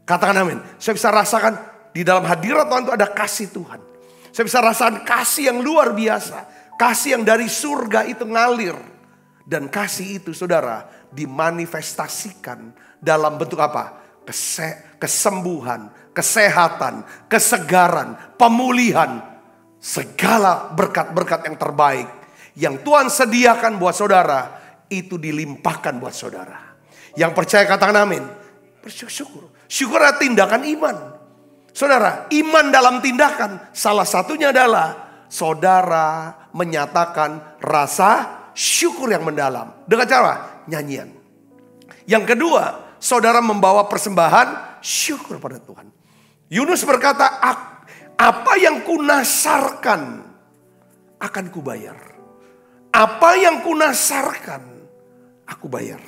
Katakan amin. Saya bisa rasakan di dalam hadirat Tuhan itu ada kasih Tuhan. Saya bisa rasakan kasih yang luar biasa. Kasih yang dari surga itu ngalir. Dan kasih itu saudara dimanifestasikan dalam bentuk apa? Kesembuhan, kesehatan, kesegaran, pemulihan. Segala berkat-berkat yang terbaik yang Tuhan sediakan buat saudara, itu dilimpahkan buat saudara. Yang percaya katakan amin. Bersyukur. Syukur adalah tindakan iman. Saudara, iman dalam tindakan salah satunya adalah saudara menyatakan rasa syukur yang mendalam. Dengan cara nyanyian. Yang kedua, saudara membawa persembahan syukur pada Tuhan. Yunus berkata, apa yang kunasarkan akan kubayar. Apa yang kunasarkan aku bayar.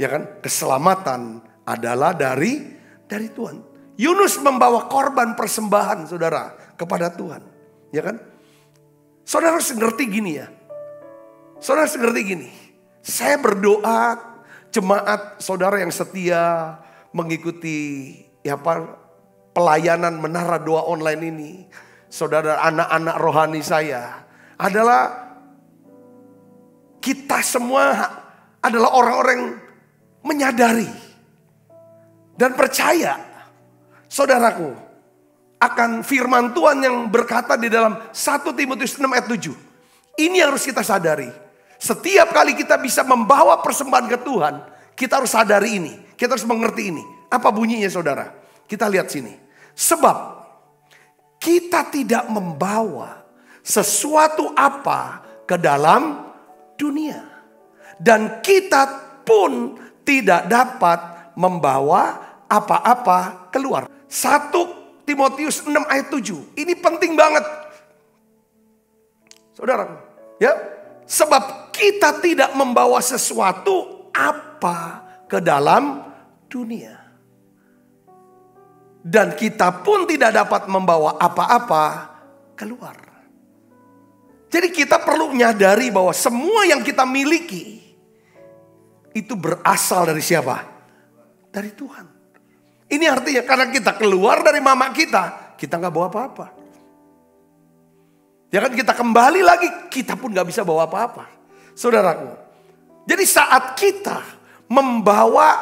Ya kan? Keselamatan adalah dari Tuhan. Yunus membawa korban persembahan saudara kepada Tuhan. Ya kan? Saudara harus ngerti gini ya. Saudara harus ngerti gini. Saya berdoa jemaat saudara yang setia mengikuti pelayanan menara doa online ini. Saudara anak-anak rohani saya adalah kita semua adalah orang-orang menyadari dan percaya saudaraku akan firman Tuhan yang berkata di dalam 1 Timotius 6 ayat 7. Ini yang harus kita sadari. Setiap kali kita bisa membawa persembahan ke Tuhan, kita harus sadari ini. Kita harus mengerti ini. Apa bunyinya saudara? Kita lihat sini. Sebab kita tidak membawa sesuatu apa ke dalam dunia. Dan kita pun tidak dapat membawa apa-apa keluar. 1 Timotius 6 ayat 7. Ini penting banget. Saudara, ya. Sebab kita tidak membawa sesuatu apa ke dalam dunia. Dan kita pun tidak dapat membawa apa-apa keluar. Jadi kita perlu menyadari bahwa semua yang kita miliki itu berasal dari siapa? Dari Tuhan. Ini artinya karena kita keluar dari mama kita nggak bawa apa-apa. Ya kan kita kembali lagi, kita pun gak bisa bawa apa-apa. Saudaraku. Jadi saat kita membawa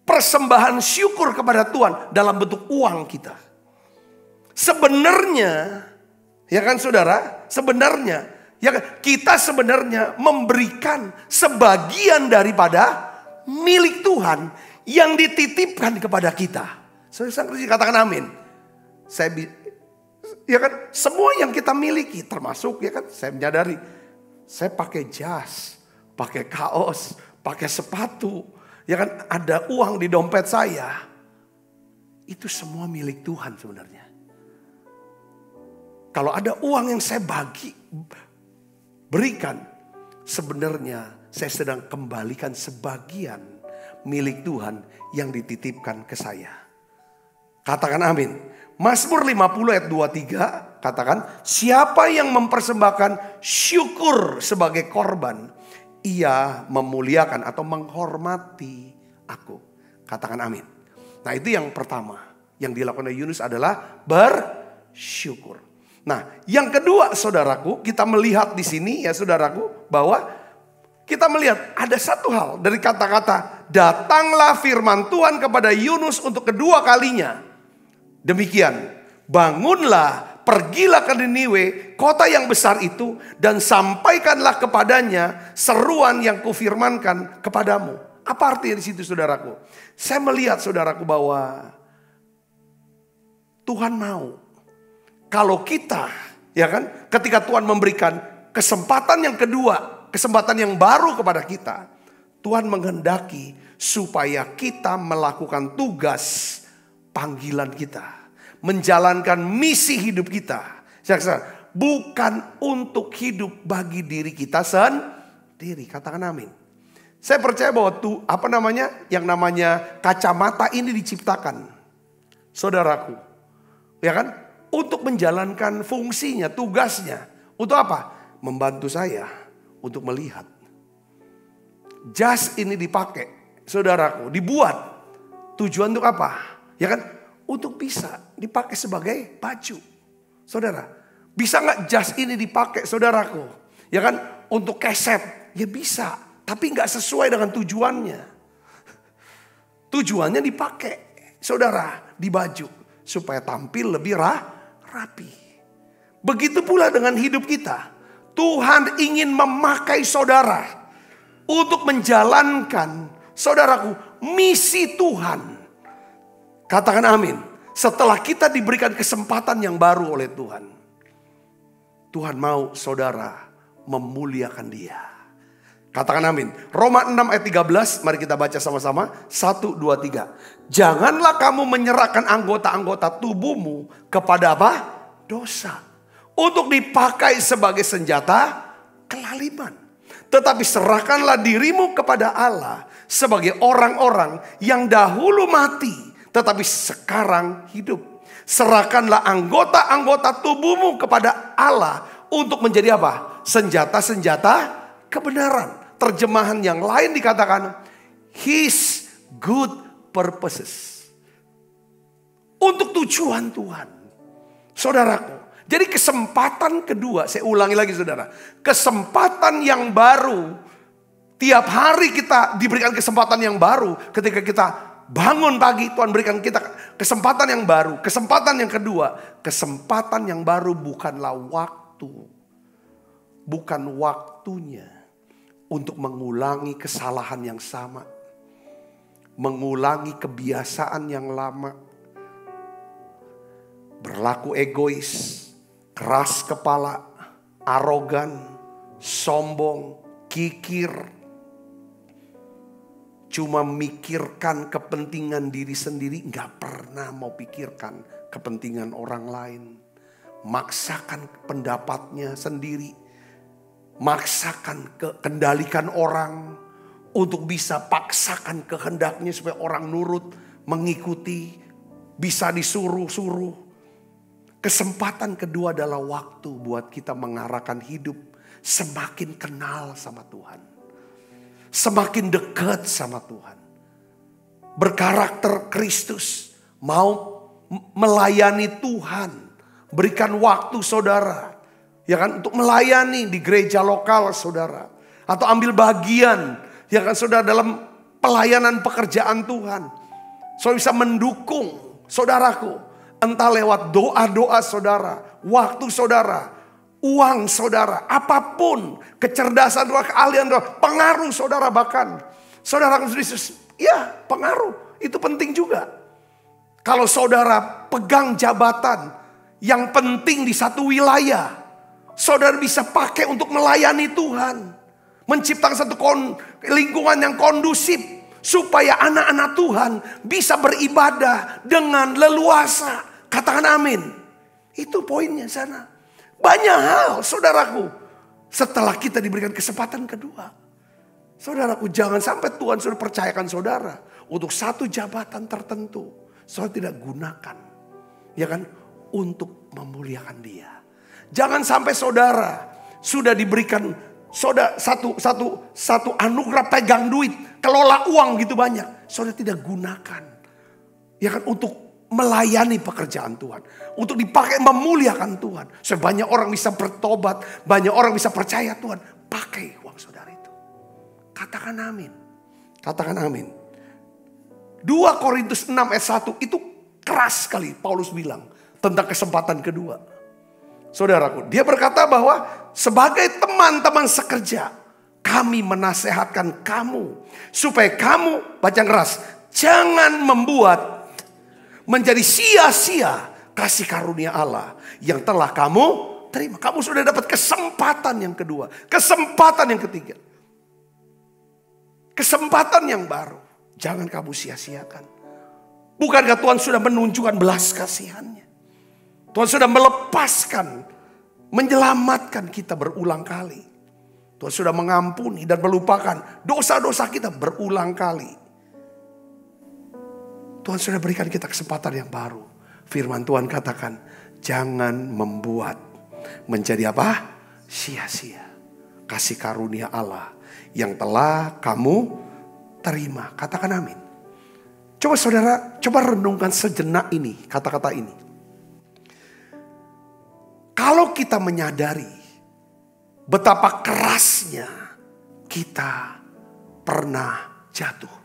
persembahan syukur kepada Tuhan dalam bentuk uang kita. Sebenarnya, ya kan saudara, sebenarnya ya kan, kita sebenarnya memberikan sebagian daripada milik Tuhan yang dititipkan kepada kita. Saudara katakan amin. Ya kan, semua yang kita miliki termasuk ya kan, saya menyadari saya pakai jas, pakai kaos, pakai sepatu, ya kan ada uang di dompet saya. Itu semua milik Tuhan sebenarnya. Kalau ada uang yang saya berikan, sebenarnya saya sedang kembalikan sebagian milik Tuhan yang dititipkan ke saya. Katakan amin. Mazmur 50 ayat 23 katakan, siapa yang mempersembahkan syukur sebagai korban, ia memuliakan atau menghormati aku. Katakan amin. Nah itu yang pertama yang dilakukan oleh Yunus adalah bersyukur. Nah yang kedua saudaraku, kita melihat di sini ya saudaraku bahwa kita melihat ada satu hal dari kata-kata datanglah firman Tuhan kepada Yunus untuk kedua kalinya. Demikian, bangunlah, pergilah ke Niniwe, kota yang besar itu, dan sampaikanlah kepadanya seruan yang kufirmankan kepadamu. Apa artinya di situ saudaraku? Saya melihat saudaraku bahwa Tuhan mau kalau kita, ya kan, ketika Tuhan memberikan kesempatan yang kedua, kesempatan yang baru kepada kita, Tuhan menghendaki supaya kita melakukan tugas panggilan kita, menjalankan misi hidup kita. Bukan untuk hidup bagi diri kita sendiri. Katakan amin. Saya percaya bahwa yang namanya kacamata ini diciptakan, saudaraku, ya kan, untuk menjalankan fungsinya, tugasnya. Untuk apa? Membantu saya untuk melihat. Jas ini dipakai, saudaraku, dibuat. Tujuan untuk apa? Ya kan, untuk bisa dipakai sebagai baju. Saudara, bisa gak jas ini dipakai saudaraku? Ya kan, untuk keset, ya bisa. Tapi gak sesuai dengan tujuannya. Tujuannya dipakai, saudara, di baju. Supaya tampil lebih rapi. Begitu pula dengan hidup kita. Tuhan ingin memakai saudara untuk menjalankan, saudaraku, misi Tuhan. Katakan amin. Setelah kita diberikan kesempatan yang baru oleh Tuhan, Tuhan mau saudara memuliakan dia. Katakan amin. Roma 6 ayat 13, mari kita baca sama-sama. 1, 2, 3. Janganlah kamu menyerahkan anggota-anggota tubuhmu kepada apa? Dosa. Untuk dipakai sebagai senjata kelaliman. Tetapi serahkanlah dirimu kepada Allah sebagai orang-orang yang dahulu mati, tetapi sekarang hidup. Serahkanlah anggota-anggota tubuhmu kepada Allah untuk menjadi apa? Senjata-senjata kebenaran. Terjemahan yang lain dikatakan His good purposes. Untuk tujuan Tuhan. Saudaraku. Jadi kesempatan kedua, saya ulangi lagi saudara. Kesempatan yang baru, tiap hari kita diberikan kesempatan yang baru. Ketika kita bangun pagi, Tuhan berikan kita kesempatan yang baru. Kesempatan yang kedua, kesempatan yang baru bukanlah waktu. Bukan waktunya untuk mengulangi kesalahan yang sama. Mengulangi kebiasaan yang lama. Berlaku egois. Keras kepala, arogan, sombong, kikir. Cuma mikirkan kepentingan diri sendiri, gak pernah mau pikirkan kepentingan orang lain. Maksakan pendapatnya sendiri. Maksakan kendalikan orang. Untuk bisa paksakan kehendaknya supaya orang nurut, mengikuti, bisa disuruh-suruh. Kesempatan kedua adalah waktu buat kita mengarahkan hidup semakin kenal sama Tuhan. Semakin dekat sama Tuhan. Berkarakter Kristus. Mau melayani Tuhan. Berikan waktu saudara. Ya kan, untuk melayani di gereja lokal saudara. Atau ambil bagian. Ya kan saudara, dalam pelayanan pekerjaan Tuhan. Saudara bisa mendukung saudaraku. Entah lewat doa-doa saudara, waktu saudara, uang saudara, apapun, kecerdasan saudara, keahlian saudara, pengaruh saudara bahkan. Saudara Kristus, ya pengaruh, itu penting juga. Kalau saudara pegang jabatan yang penting di satu wilayah, saudara bisa pakai untuk melayani Tuhan. Menciptakan satu lingkungan yang kondusif, supaya anak-anak Tuhan bisa beribadah dengan leluasa. Katakan amin. Itu poinnya sana. Banyak hal saudaraku. Setelah kita diberikan kesempatan kedua. Saudaraku, jangan sampai Tuhan sudah percayakan saudara. Untuk satu jabatan tertentu. Saudara tidak gunakan. Ya kan? Untuk memuliakan dia. Jangan sampai saudara sudah diberikan satu anugerah pegang duit. Kelola uang gitu banyak. Saudara tidak gunakan. Ya kan? Untuk melayani pekerjaan Tuhan. Untuk dipakai memuliakan Tuhan. Supaya banyak orang bisa bertobat. Banyak orang bisa percaya Tuhan. Pakai uang saudara itu. Katakan amin. Katakan amin. 2 Korintus 6 ayat 1 itu keras sekali Paulus bilang. Tentang kesempatan kedua. Saudaraku, dia berkata bahwa sebagai teman-teman sekerja. Kami menasehatkan kamu. Supaya kamu, baca keras. Jangan membuat menjadi sia-sia kasih karunia Allah yang telah kamu terima. Kamu sudah dapat kesempatan yang kedua. Kesempatan yang ketiga. Kesempatan yang baru. Jangan kamu sia-siakan. Bukankah Tuhan sudah menunjukkan belas kasihannya? Tuhan sudah melepaskan, menyelamatkan kita berulang kali. Tuhan sudah mengampuni dan melupakan dosa-dosa kita berulang kali. Tuhan sudah berikan kita kesempatan yang baru. Firman Tuhan katakan, jangan membuat menjadi apa? Sia-sia kasih karunia Allah yang telah kamu terima. Katakan amin. Coba saudara, coba renungkan sejenak ini, kata-kata ini. Kalau kita menyadari betapa kerasnya kita pernah jatuh.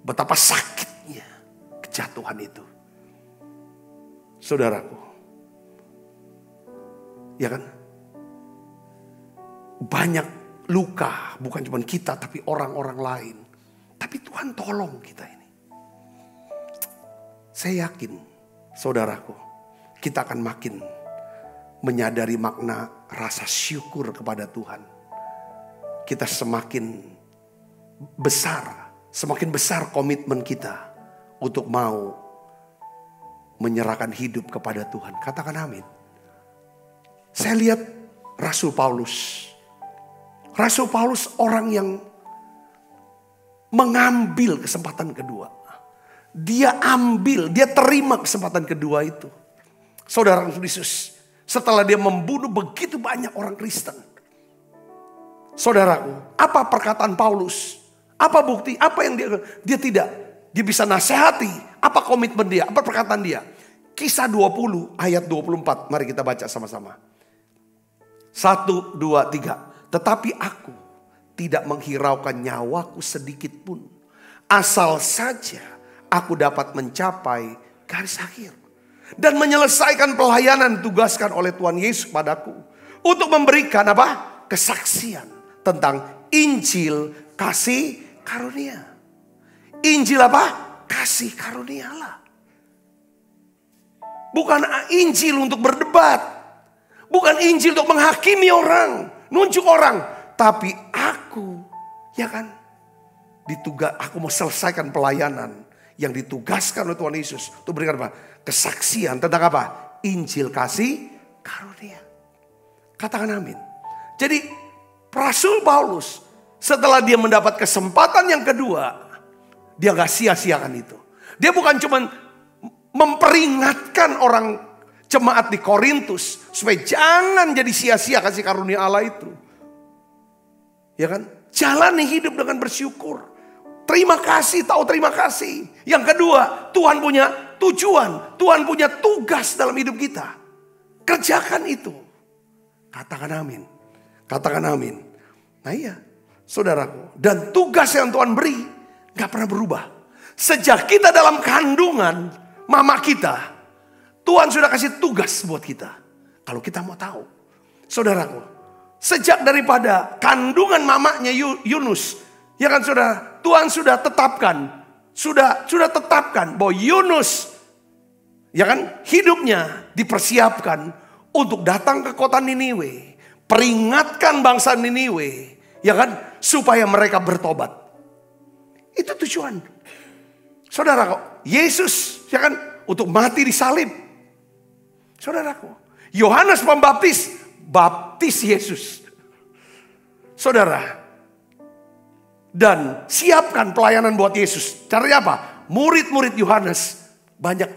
Betapa sakitnya kejatuhan itu. Saudaraku. Ya kan? Banyak luka. Bukan cuma kita tapi orang-orang lain. Tapi Tuhan tolong kita ini. Saya yakin saudaraku. Kita akan makin menyadari makna rasa syukur kepada Tuhan. Kita semakin besar. Semakin besar komitmen kita untuk mau menyerahkan hidup kepada Tuhan. Katakan amin. Saya lihat Rasul Paulus Rasul Paulus orang yang mengambil kesempatan kedua. Dia terima kesempatan kedua itu. Saudara Yesus, setelah dia membunuh begitu banyak orang Kristen. Saudaraku, apa perkataan Paulus? Apa bukti? Apa yang dia tidak? Dia bisa nasihati. Apa komitmen dia? Apa perkataan dia? Kisah 20 ayat 24. Mari kita baca sama-sama. 1, 2, 3. Tetapi aku tidak menghiraukan nyawaku sedikit pun. Asal saja aku dapat mencapai garis akhir. Dan menyelesaikan pelayanan ditugaskan oleh Tuhan Yesus padaku. Untuk memberikan apa? Kesaksian tentang Injil kasih karunia. Injil apa? Kasih karunia Allah. Bukan Injil untuk berdebat. Bukan Injil untuk menghakimi orang. Nunjuk orang. Tapi aku, ya kan? Aku mau selesaikan pelayanan yang ditugaskan oleh Tuhan Yesus. Untuk berikan apa? Kesaksian tentang apa? Injil kasih karunia. Katakan amin. Jadi Rasul Paulus setelah dia mendapat kesempatan yang kedua, dia gak sia-siakan itu. Dia bukan cuma memperingatkan orang jemaat di Korintus supaya jangan jadi sia-sia kasih karunia Allah itu. Ya kan? Jalani hidup dengan bersyukur. Terima kasih, tahu terima kasih. Yang kedua, Tuhan punya tujuan, Tuhan punya tugas dalam hidup kita. Kerjakan itu. Katakan amin. Katakan amin. Nah iya, saudaraku. Dan tugas yang Tuhan beri gak pernah berubah. Sejak kita dalam kandungan mama kita, Tuhan sudah kasih tugas buat kita. Kalau kita mau tahu. Saudaraku, sejak daripada kandungan mamanya Yunus, ya kan saudara, Tuhan sudah tetapkan. Sudah tetapkan bahwa Yunus, ya kan, hidupnya dipersiapkan untuk datang ke kota Niniwe. Peringatkan bangsa Niniwe, ya kan, supaya mereka bertobat. Itu tujuan. Saudara, Yesus, ya kan, untuk mati di salib. Saudaraku, Yohanes Pembaptis baptis Yesus. Saudara, dan siapkan pelayanan buat Yesus. Caranya apa? Murid-murid Yohanes banyak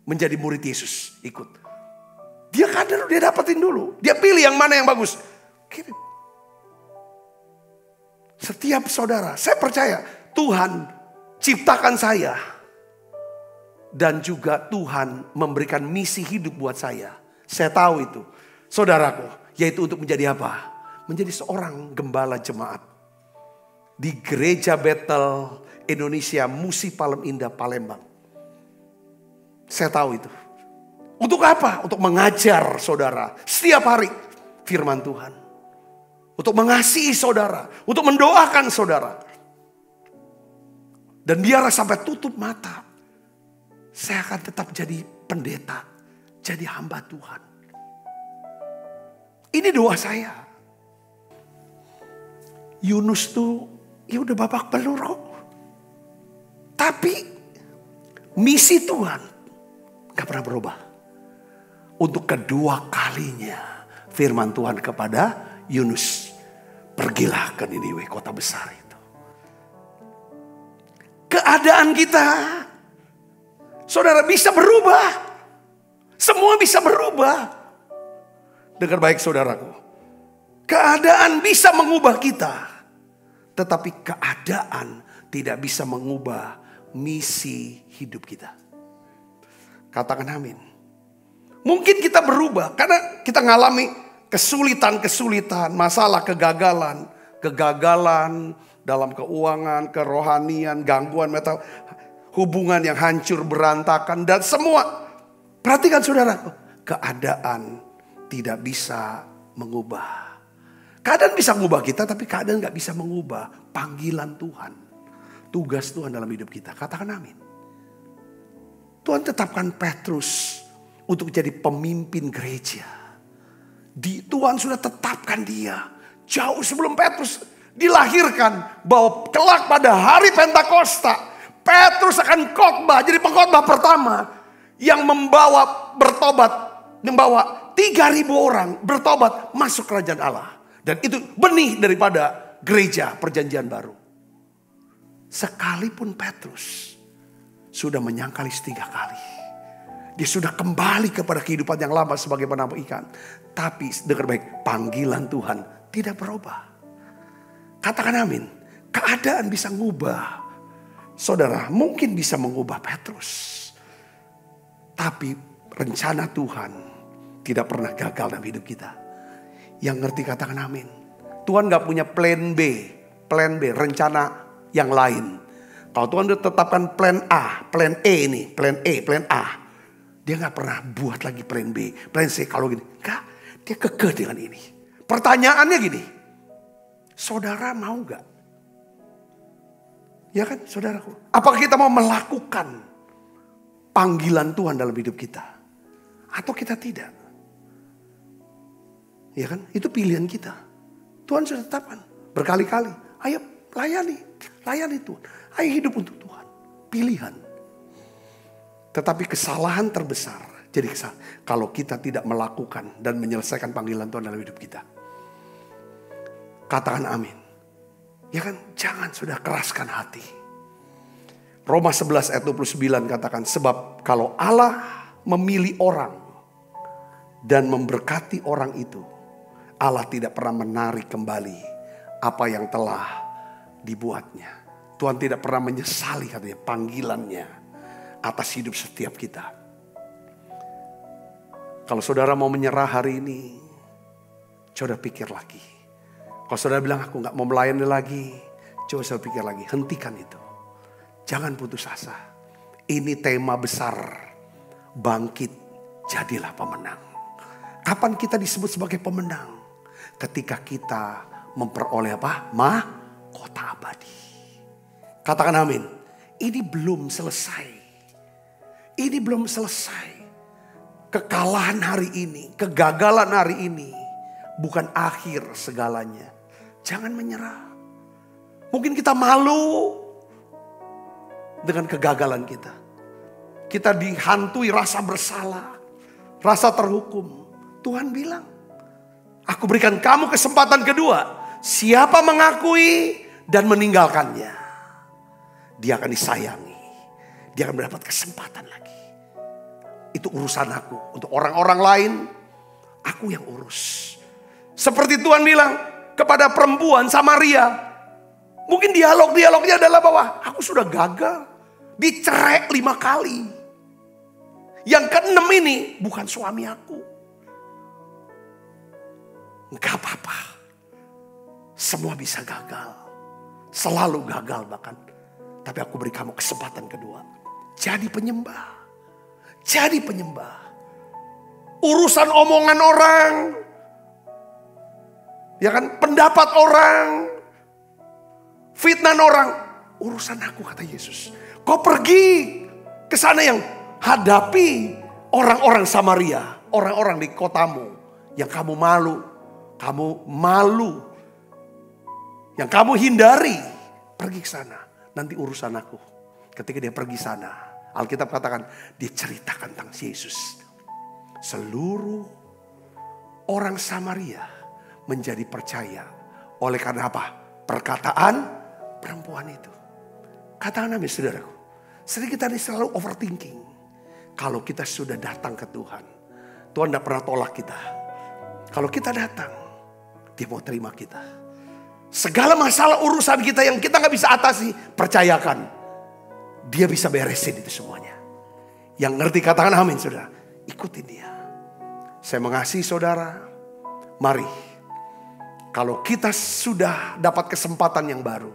menjadi murid Yesus, ikut. Dia kader, dia dapetin dulu. Dia pilih yang mana yang bagus. Kirim. Setiap saudara, saya percaya Tuhan ciptakan saya. Dan juga Tuhan memberikan misi hidup buat saya. Saya tahu itu. Saudaraku, yaitu untuk menjadi apa? Menjadi seorang gembala jemaat. Di Gereja Bethel Indonesia Musi Palem Indah Palembang. Saya tahu itu. Untuk apa? Untuk mengajar saudara setiap hari firman Tuhan. Untuk mengasihi saudara, untuk mendoakan saudara. Dan biarlah sampai tutup mata, saya akan tetap jadi pendeta, jadi hamba Tuhan. Ini doa saya. Yunus tuh ya udah babak belur kok. Tapi misi Tuhan gak pernah berubah. Untuk kedua kalinya firman Tuhan kepada Yunus. Pergilah ke Niniwe, kota besar itu. Keadaan kita, saudara, bisa berubah. Semua bisa berubah. Dengar baik saudaraku. Keadaan bisa mengubah kita. Tetapi keadaan tidak bisa mengubah misi hidup kita. Katakan amin. Mungkin kita berubah karena kita ngalami kesulitan-kesulitan, masalah, kegagalan dalam keuangan, kerohanian, gangguan mental, hubungan yang hancur berantakan dan semua. Perhatikan saudara, keadaan tidak bisa mengubah. Keadaan bisa mengubah kita, tapi keadaan gak bisa mengubah panggilan Tuhan. Tugas Tuhan dalam hidup kita. Katakan amin. Tuhan tetapkan Petrus untuk jadi pemimpin gereja. Tuhan sudah tetapkan dia. Jauh sebelum Petrus dilahirkan. Bahwa kelak pada hari Pentakosta, Petrus akan khotbah. Jadi pengkhotbah pertama yang membawa bertobat. Membawa 3.000 orang bertobat masuk kerajaan Allah. Dan itu benih daripada gereja perjanjian baru. Sekalipun Petrus sudah menyangkali 3 kali. Dia sudah kembali kepada kehidupan yang lama sebagai penampung ikan. Tapi dengar baik, panggilan Tuhan tidak berubah. Katakan amin. Keadaan bisa ngubah. Saudara, mungkin bisa mengubah Petrus. Tapi rencana Tuhan tidak pernah gagal dalam hidup kita. Yang ngerti katakan amin. Tuhan gak punya plan B, rencana yang lain. Kalau Tuhan udah tetapkan plan A, plan E ini, plan A. Dia gak pernah buat lagi plan B, plan C. Kalau gini, enggak, dia kekeh dengan ini. Pertanyaannya gini, saudara mau gak? Ya kan saudaraku, apakah kita mau melakukan panggilan Tuhan dalam hidup kita? Atau kita tidak? Ya kan, itu pilihan kita. Tuhan sudah tetapkan berkali-kali. Ayo layani Tuhan. Ayo hidup untuk Tuhan. Pilihan. Tetapi kesalahan terbesar. Jadi kalau kita tidak melakukan dan menyelesaikan panggilan Tuhan dalam hidup kita. Katakan amin. Ya kan, jangan sudah keraskan hati. Roma 11 ayat 29 katakan, sebab kalau Allah memilih orang dan memberkati orang itu, Allah tidak pernah menarik kembali apa yang telah dibuatnya. Tuhan tidak pernah menyesali katanya panggilannya atas hidup setiap kita. Kalau saudara mau menyerah hari ini, coba pikir lagi. Kalau saudara bilang aku gak mau melayani lagi, coba saudara pikir lagi, hentikan itu. Jangan putus asa. Ini tema besar, bangkit jadilah pemenang. Kapan kita disebut sebagai pemenang? Ketika kita memperoleh apa? Mahkota abadi. Katakan amin. Ini belum selesai. Ini belum selesai. Kekalahan hari ini, kegagalan hari ini bukan akhir segalanya. Jangan menyerah. Mungkin kita malu dengan kegagalan kita. Kita dihantui rasa bersalah, rasa terhukum. Tuhan bilang, aku berikan kamu kesempatan kedua. Siapa mengakui dan meninggalkannya, dia akan disayangi. Dia akan mendapat kesempatan lagi. Itu urusan aku. Untuk orang-orang lain, aku yang urus. Seperti Tuhan bilang kepada perempuan Samaria. Mungkin dialognya adalah bahwa aku sudah gagal. Dicerai 5 kali. Yang ke-6 ini bukan suami aku. Gak apa-apa. Semua bisa gagal. Selalu gagal bahkan. Tapi aku beri kamu kesempatan kedua. Jadi penyembah. Jadi penyembah. Urusan omongan orang. Ya kan, pendapat orang. Fitnah orang. Urusan aku kata Yesus. Kau pergi ke sana yang hadapi orang-orang Samaria. Orang-orang di kotamu. Yang kamu malu. Kamu malu. Yang kamu hindari. Pergi ke sana. Nanti urusan aku. Ketika dia pergi sana. Alkitab katakan. Dia ceritakan tentang Yesus. Seluruh orang Samaria menjadi percaya. Oleh karena apa? Perkataan perempuan itu. Katakan amin saudaraku. Sering kita ini selalu overthinking. Kalau kita sudah datang ke Tuhan. Tuhan tidak pernah tolak kita. Kalau kita datang. Dia mau terima kita. Segala masalah urusan kita yang kita gak bisa atasi. Percayakan. Dia bisa beresin itu semuanya. Yang ngerti katakan amin saudara. Ikutin dia. Saya mengasihi saudara. Mari. Kalau kita sudah dapat kesempatan yang baru.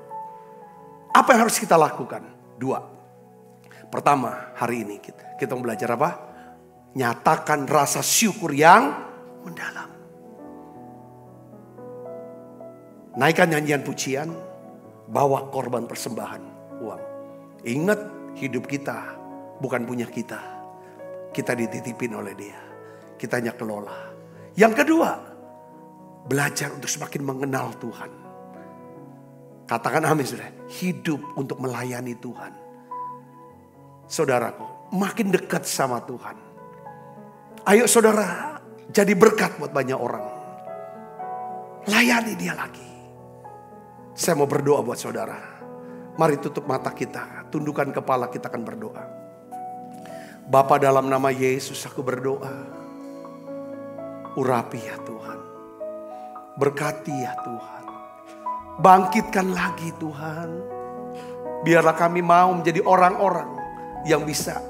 Apa yang harus kita lakukan? 2. Pertama, hari ini kita mau belajar apa? Nyatakan rasa syukur yang mendalam. Naikkan nyanyian pujian, bawa korban persembahan uang. Ingat, hidup kita bukan punya kita. Kita dititipin oleh Dia. Kita hanya kelola. Yang kedua, belajar untuk semakin mengenal Tuhan. Katakan amin saudara. Hidup untuk melayani Tuhan. Saudaraku, makin dekat sama Tuhan. Ayo saudara, jadi berkat buat banyak orang. Layani dia lagi. Saya mau berdoa buat saudara. Mari tutup mata kita, tundukkan kepala, kita akan berdoa. Bapa, dalam nama Yesus aku berdoa. Urapi ya Tuhan. Berkati ya Tuhan. Bangkitkan lagi Tuhan. Biarlah kami mau menjadi orang-orang yang bisa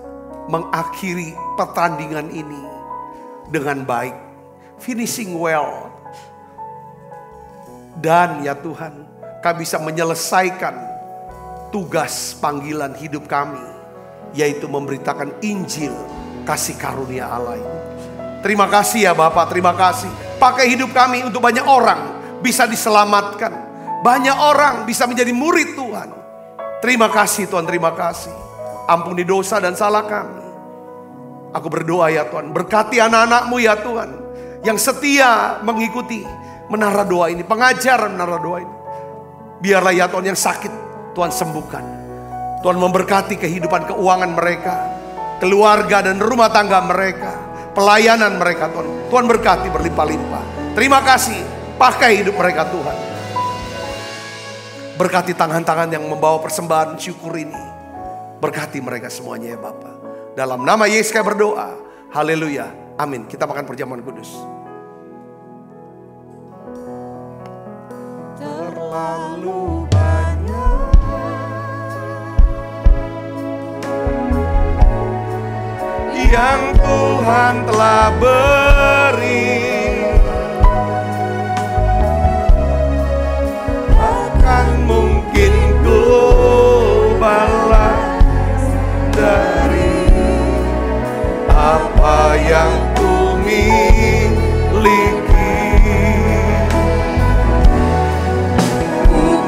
mengakhiri pertandingan ini dengan baik. Finishing well. Dan ya Tuhan, kami bisa menyelesaikan tugas panggilan hidup kami, yaitu memberitakan Injil kasih karunia Allah ini. Terima kasih ya Bapak, terima kasih. Pakai hidup kami untuk banyak orang bisa diselamatkan. Banyak orang bisa menjadi murid Tuhan. Terima kasih Tuhan, terima kasih. Ampuni dosa dan salah kami. Aku berdoa ya Tuhan, berkati anak-anak-Mu ya Tuhan, yang setia mengikuti menara doa ini, pengajaran menara doa ini. Biarlah ya Tuhan yang sakit Tuhan sembuhkan. Tuhan memberkati kehidupan keuangan mereka, keluarga dan rumah tangga mereka, pelayanan mereka Tuhan. Tuhan berkati berlimpah-limpah. Terima kasih, pakai hidup mereka Tuhan. Berkati tangan-tangan yang membawa persembahan syukur ini. Berkati mereka semuanya ya Bapa. Dalam nama Yesus kami berdoa. Haleluya. Amin. Kita makan perjamuan kudus. Terlalu banyak yang Tuhan telah beri, akan mungkin ku balas dari apa yang ku miliki.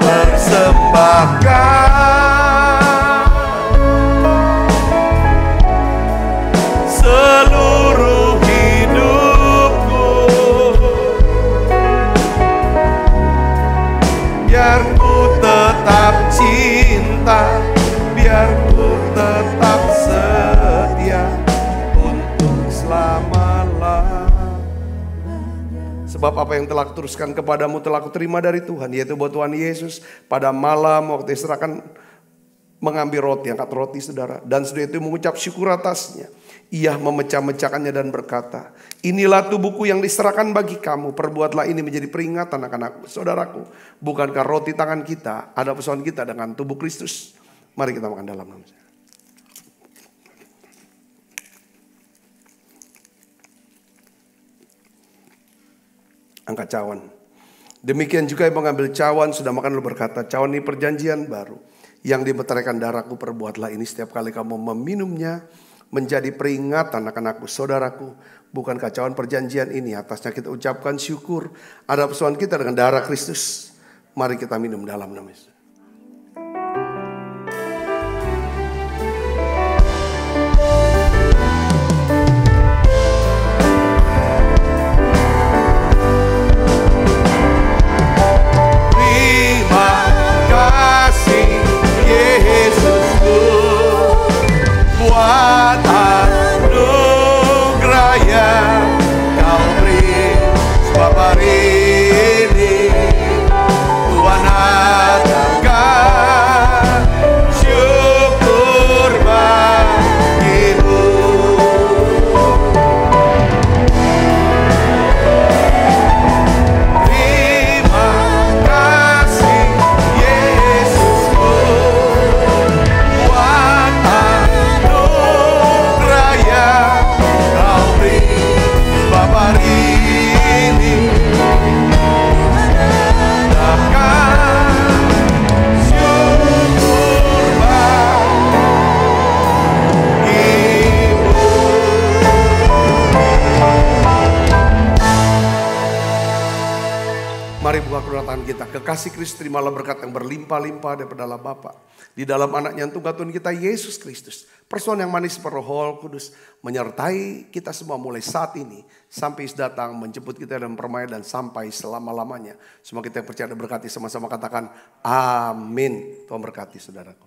Persembahkan seluruh hidupku, biar ku tetap cinta, biar ku tetap setia untuk selama-lamanya. Sebab apa yang telah kuteruskan kepadamu telah kuterima dari Tuhan, yaitu bahwa Tuhan Yesus pada malam waktu diserahkan mengambil roti, angkat roti saudara, dan sudah itu mengucap syukur atasnya. Ia memecah-mecahkannya dan berkata, inilah tubuhku yang diserahkan bagi kamu, perbuatlah ini menjadi peringatan akan aku. Saudaraku, bukankah roti tangan kita ada persaudaraan kita dengan tubuh Kristus? Mari kita makan dalam nama. Angkat cawan. Demikian juga yang mengambil cawan sudah makan lalu berkata, cawan ini perjanjian baru yang dimeteraikan darahku, perbuatlah ini setiap kali kamu meminumnya menjadi peringatan akan aku. Saudaraku, bukankah cawan perjanjian ini atasnya kita ucapkan syukur ada persaudaraan kita dengan darah Kristus. Mari kita minum dalam nama Yesus. Buat anugerah yang kau beri, sebab hari ini Tuhan adakan syukur bagimu. Terima kasih Yesusku, buat anugerah yang kau beri, sebab hari ini adakan syukur bagimu. Mari buka kedua tangan kita. Kekasih Kristus, terimalah berkat yang berlimpah-limpah daripada Allah Bapa, di dalam anaknya yang tunggal Tuhan kita Yesus Kristus. Persaudaraan yang manis Roh Kudus menyertai kita semua mulai saat ini sampai datang menjemput kita dalam permainan dan sampai selama-lamanya. Semua kita yang percaya dan berkati sama-sama katakan amin. Tuhan berkati saudaraku.